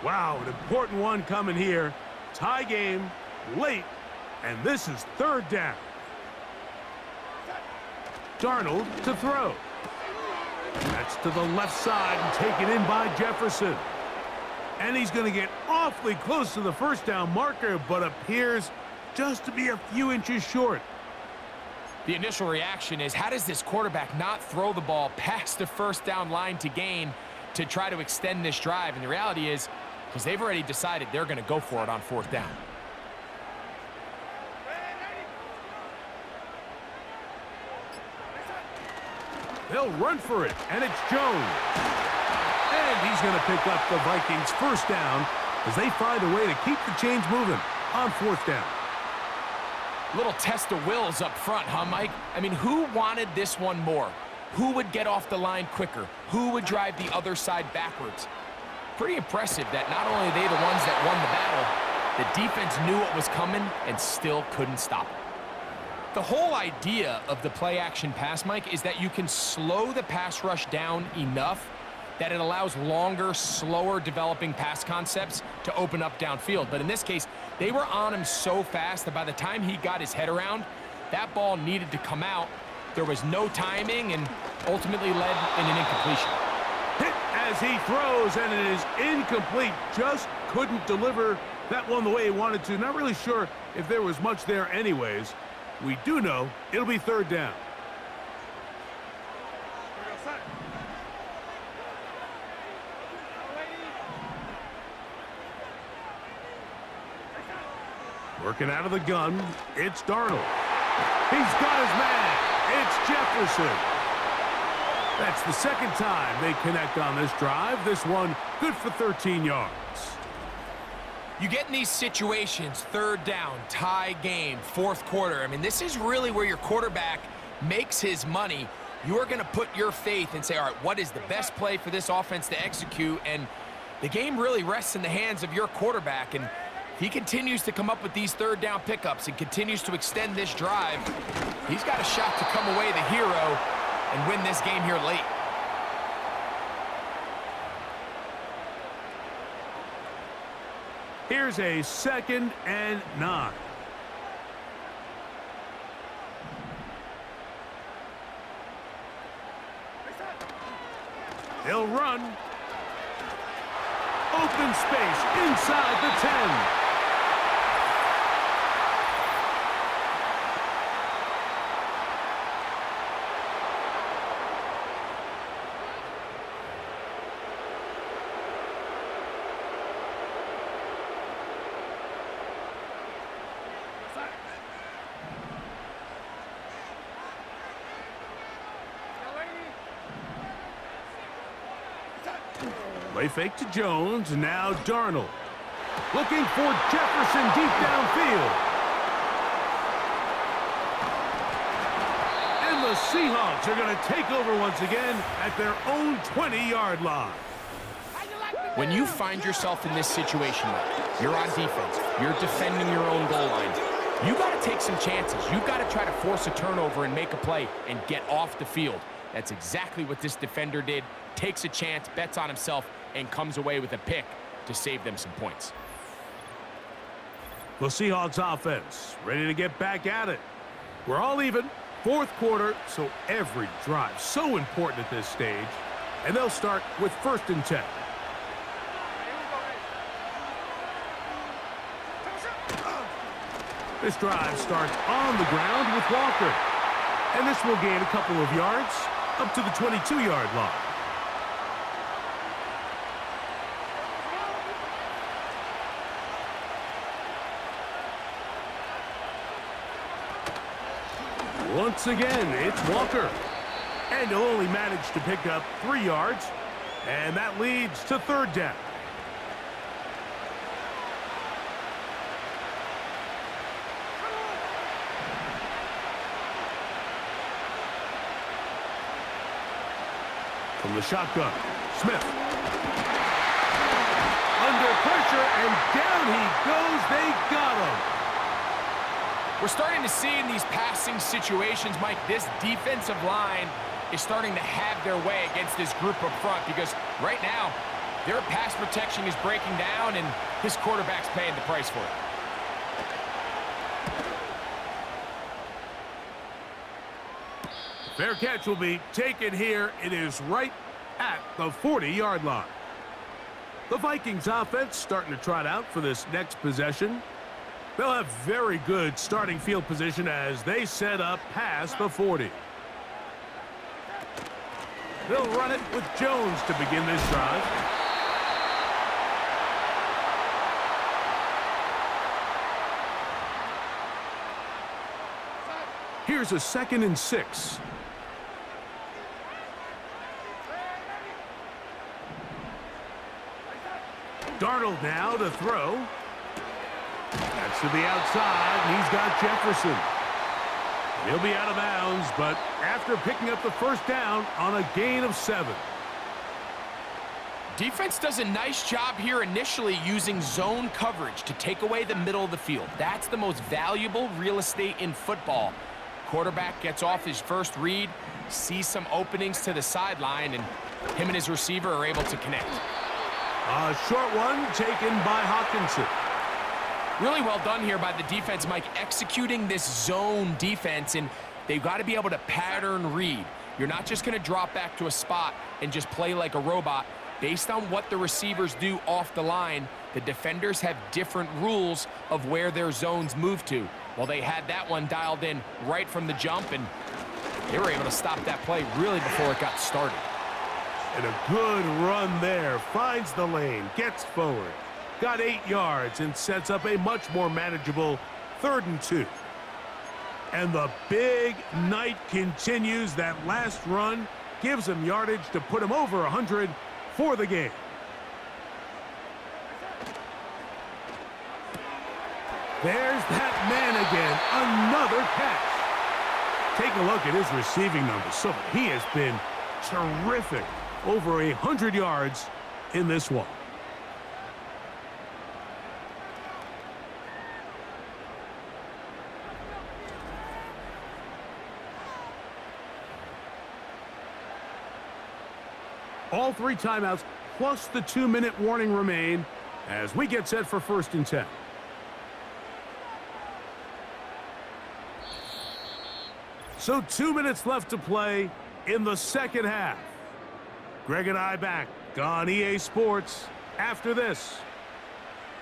Wow, an important one coming here. Tie game, late. And this is 3rd down. Darnold to throw. That's to the left side and taken in by Jefferson. And he's going to get awfully close to the first down marker, but appears just to be a few inches short. The initial reaction is, how does this quarterback not throw the ball past the first down line to gain to try to extend this drive? And the reality is, because they've already decided they're going to go for it on 4th down. They'll run for it, and it's Jones. And he's going to pick up the Vikings' first down as they find a way to keep the chains moving on 4th down. Little test of wills up front, huh, Mike? I mean, who wanted this one more? Who would get off the line quicker? Who would drive the other side backwards? Pretty impressive that not only are they the ones that won the battle, the defense knew what was coming and still couldn't stop it. The whole idea of the play-action pass, Mike, is that you can slow the pass rush down enough that it allows longer, slower developing pass concepts to open up downfield. But in this case, they were on him so fast that by the time he got his head around, that ball needed to come out. There was no timing and ultimately led in an incompletion. Hit as he throws, and it is incomplete. Just couldn't deliver that one the way he wanted to. Not really sure if there was much there anyways. We do know it'll be third down. Here we go, set. Working out of the gun, it's Darnold. He's got his man. It's Jefferson. That's the second time they connect on this drive. This one good for 13 yards. You get in these situations, third down, tie game, fourth quarter. I mean, this is really where your quarterback makes his money. You are going to put your faith and say, all right, what is the best play for this offense to execute? And the game really rests in the hands of your quarterback. And he continues to come up with these third down pickups and continues to extend this drive. He's got a shot to come away the hero and win this game here late. Here's a 2nd and 9. He'll run. Open space inside the 10. Play fake to Jones. Now Darnold. Looking for Jefferson deep downfield. And the Seahawks are going to take over once again at their own 20-yard line. When you find yourself in this situation, you're on defense, you're defending your own goal line, you got to take some chances. You've got to try to force a turnover and make a play and get off the field. That's exactly what this defender did. Takes a chance, bets on himself, and comes away with a pick to save them some points. The Seahawks offense ready to get back at it. We're all even. Fourth quarter, so every drive so important at this stage. And they'll start with 1st and 10. This drive starts on the ground with Walker. And this will gain a couple of yards up to the 22-yard line. Once again, it's Walker. And he'll only manage to pick up 3 yards. And that leads to 3rd down. From the shotgun, Smith. Under pressure, and down he goes. They got him. We're starting to see in these passing situations, Mike, this defensive line is starting to have their way against this group up front because right now, their pass protection is breaking down and his quarterback's paying the price for it. Fair catch will be taken here. It is right at the 40-yard line. The Vikings offense starting to trot out for this next possession. They'll have very good starting field position as they set up past the 40. They'll run it with Jones to begin this drive. Here's a 2nd and 6. Darnold now to throw. That's to the outside, and he's got Jefferson. He'll be out of bounds, but after picking up the 1st down on a gain of 7. Defense does a nice job here initially using zone coverage to take away the middle of the field. That's the most valuable real estate in football. Quarterback gets off his first read, sees some openings to the sideline, and him and his receiver are able to connect. A short one taken by Hawkinson. Really well done here by the defense, Mike, executing this zone defense and They've got to be able to pattern read. You're not just going to drop back to a spot and just play like a robot. Based on what the receivers do off the line, the defenders have different rules of where their zones move to. Well, they had that one dialed in right from the jump, and they were able to stop that play really before it got started. And a good run there. Finds the lane, gets forward. Got 8 yards and sets up a much more manageable 3rd and 2. And the big night continues. That last run gives him yardage to put him over 100 for the game. There's that man again. Another catch. Take a look at his receiving numbers. So he has been terrific. Over 100 yards in this one. All 3 timeouts plus the 2-minute warning remain as we get set for 1st and 10. So 2 minutes left to play in the second half. Greg and I back on EA Sports after this.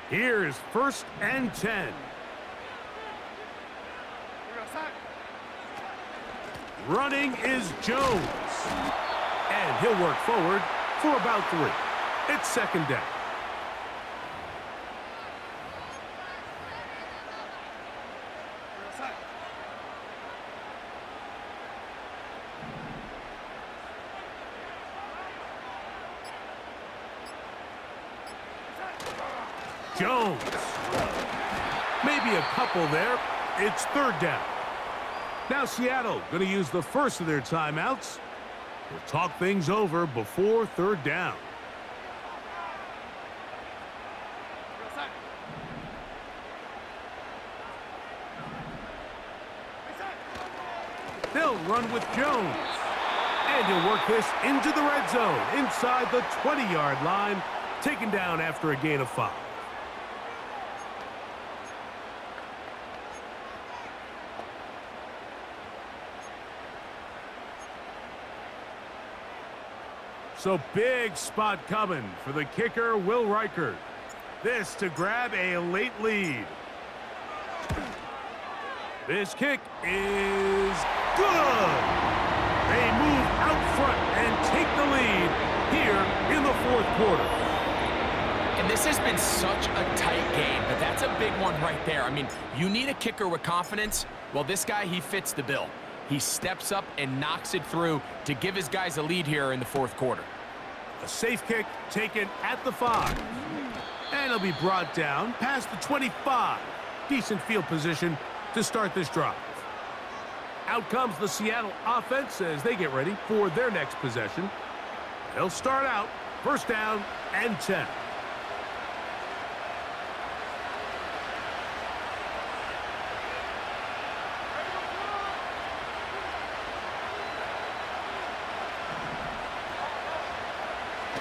Here's 1st and 10. Running is Jones. And he'll work forward for about 3. It's 2nd down. Jones. Maybe a couple there. It's 3rd down. Now Seattle going to use the first of their timeouts. We'll talk things over before 3rd down. They'll run with Jones. And he'll work this into the red zone inside the 20-yard line, taken down after a gain of 5. So big spot coming for the kicker, Will Reichert. This to grab a late lead. This kick is good. They move out front and take the lead here in the 4th quarter. And this has been such a tight game, but that's a big one right there. I mean, you need a kicker with confidence. Well, this guy, he fits the bill. He steps up and knocks it through to give his guys a lead here in the 4th quarter. A safe kick taken at the 5. And it'll be brought down past the 25. Decent field position to start this drive. Out comes the Seattle offense as they get ready for their next possession. They'll start out 1st down and 10.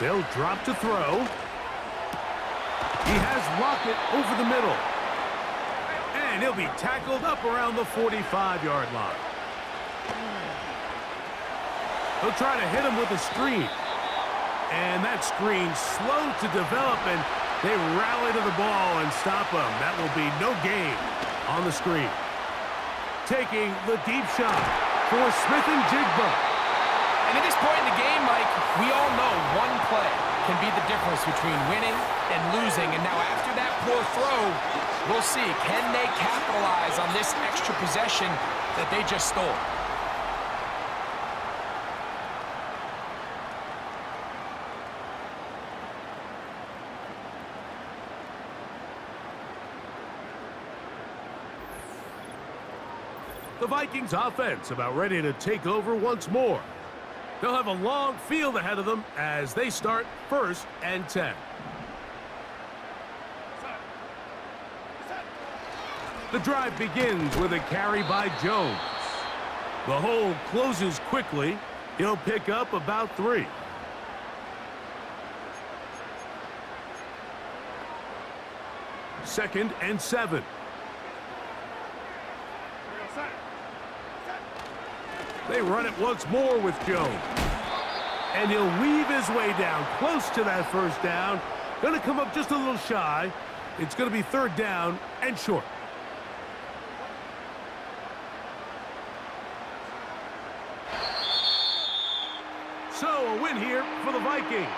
They'll drop to throw. He has Lockett over the middle. And he'll be tackled up around the 45-yard line. They'll try to hit him with a screen. And that screen slow to develop, and they rally to the ball and stop him. That will be no gain on the screen. Taking the deep shot for Smith and Jigba. And at this point in the game, Mike, we all know one play can be the difference between winning and losing. And now after that poor throw, we'll see, can they capitalize on this extra possession that they just stole? The Vikings offense about ready to take over once more. They'll have a long field ahead of them as they start 1st and 10. The drive begins with a carry by Jones. The hole closes quickly. He'll pick up about 3. Second and 7. They run it once more with Jones. And he'll weave his way down close to that first down. Going to come up just a little shy. It's going to be third down and short. So a win here for the Vikings.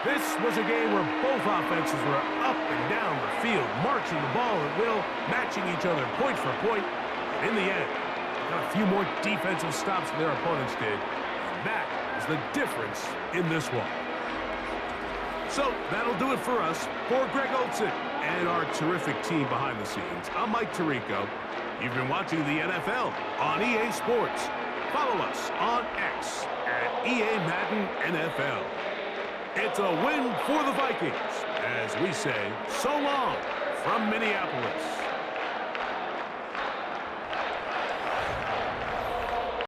This was a game where both offenses were up and down the field, marching the ball at will, matching each other point for point. And in the end, got a few more defensive stops than their opponents did. And that is the difference in this one. So that'll do it for us. For Greg Olson and our terrific team behind the scenes, I'm Mike Tirico. You've been watching the NFL on EA Sports. Follow us on X at EA Madden NFL. It's a win for the Vikings, as we say so long from Minneapolis.